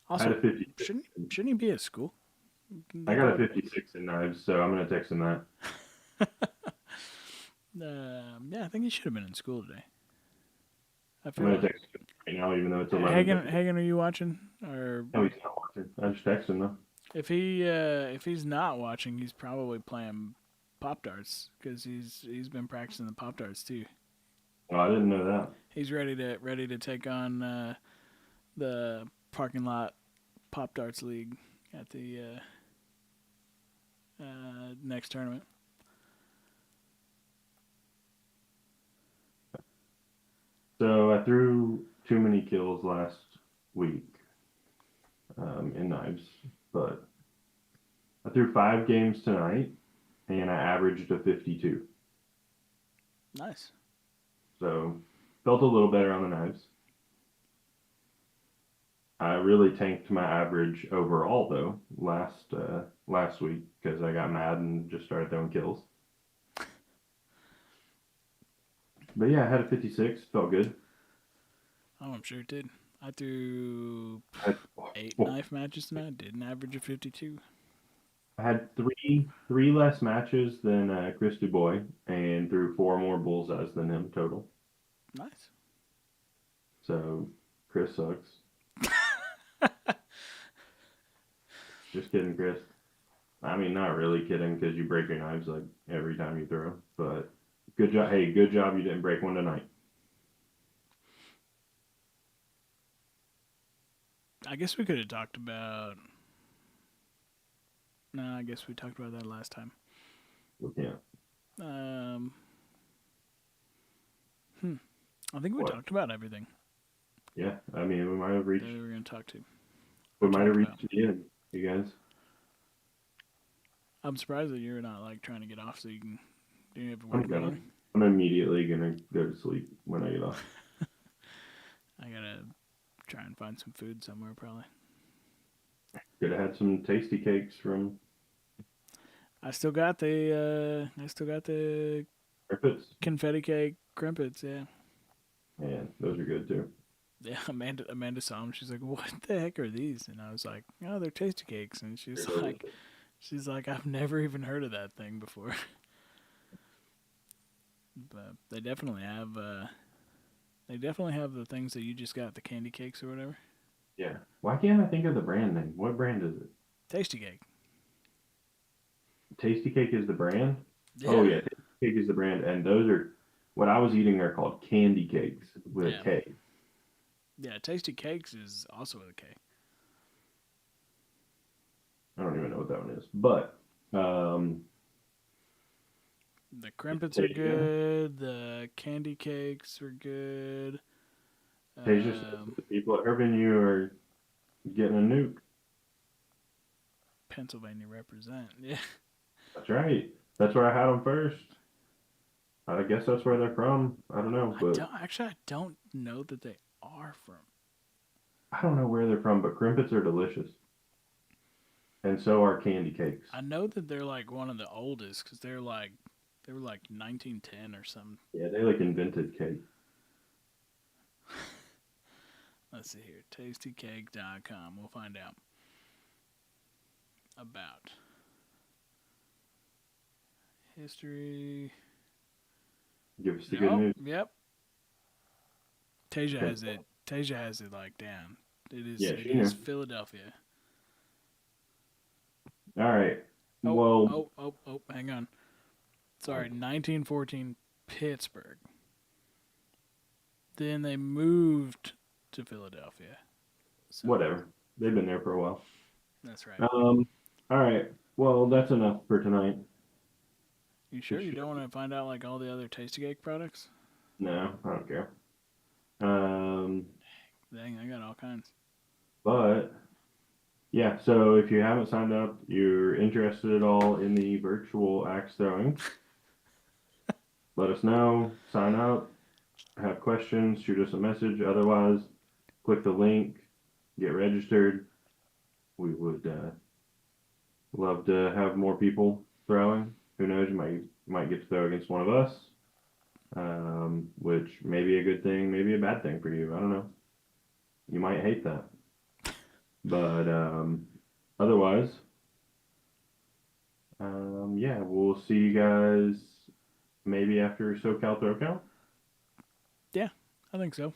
I had Also, a 50. shouldn't he be at school? I got a 56 in knives, so I'm gonna text him that. Yeah, I think he should have been in school today. I I'm feel gonna like. text him right now, even though it's 11. Hagen, are you watching? Or No, he's not watching. I just texted him though. if he's not watching, he's probably playing Pop Darts because he's been practicing the Pop Darts too. Oh, I didn't know that. He's ready to take on the parking lot Pop Darts League at the next tournament. So I threw too many kills last week in knives, but I threw 5 games tonight, and I averaged a 52. Nice. So felt a little better on the knives. I really tanked my average overall though last week because I got mad and just started throwing kills. But yeah, I had a 56. Felt good. Oh, I'm sure it did. I threw I had, 8 knife matches tonight. Did an average of 52. I had three less matches than Chris Dubois, and threw 4 more bullseyes than him total. Nice. So Chris sucks. Just kidding, Chris. I mean, not really kidding because you break your knives like every time you throw. But good job. Hey, good job. You didn't break one tonight. I guess we could have talked about. No, I guess we talked about that last time. Yeah. I think we What? talked about everything Yeah. I mean, we might have reached. that we were going to talk to. We might have talked reached the end, you guys. I'm surprised that you're not like trying to get off so you can. Do you have to I'm work in the gonna. morning? I'm immediately gonna go to sleep when I get off. I gotta try and find some food somewhere probably. Could have had some tasty cakes from I still got the Griffiths. confetti cake crimpets. Yeah. Man, those are good too. Yeah, Amanda saw them. She's like, "What the heck are these?" And I was like, "Oh, they're tasty cakes." And she's like, "I've never even heard of that thing before." But they definitely have They definitely have the things that you just got, the candy cakes or whatever. Yeah. Why can't I think of the brand name? What brand is it? Tasty cake. Tasty Cake is the brand? Yeah. Oh yeah, Tasty Cake is the brand, and those are what I was eating are called candy cakes with Yeah. a K. Yeah, Tasty Cakes is also with a K. I don't even know what that one is. But The crimpets are good. The candy cakes are good. Tasia says that the people at her venue are getting a nuke. Pennsylvania represent. Yeah. That's right. That's where I had them first. I guess that's where they're from. I don't know, but I don't know that they are from. I don't know where they're from, but crimpets are delicious. And so are candy cakes. I know that they're like one of the oldest because they were like 1910 or something. Yeah, they like invented cake. Let's see here. Tastycake.com. We'll find out about history. Give us the good news. Yep. Tasia has it. Tasia has it like down. It is. Yeah, it she is knew. Philadelphia. All right. Oh, Well, hang on. Sorry, 1914 Pittsburgh. Then they moved to Philadelphia. So, whatever. They've been there for a while. that's right. All right. Well, that's enough for tonight. You sure you don't want to find out like all the other Tasty Cake products? No, I don't care. Dang, I got all kinds. But yeah, so if you haven't signed up, you're interested at all in the virtual axe throwing, let us know. Sign up. Have questions, shoot us a message. Otherwise, click the link, get registered. We would love to have more people throwing. Who knows? You might get to throw against one of us, which may be a good thing, maybe a bad thing for you. I don't know. You might hate that. But otherwise, yeah, we'll see you guys maybe after SoCal Throw Count. Yeah, I think so.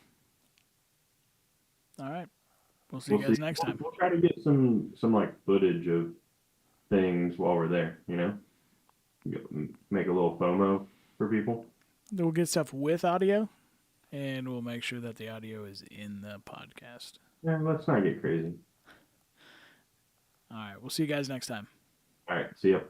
All right. We'll see you guys next time. We'll try to get some like footage of things while we're there, make a little FOMO for people. We'll get stuff with audio, and we'll make sure that the audio is in the podcast. Yeah, let's not get crazy. All right. We'll see you guys next time. All right. See ya.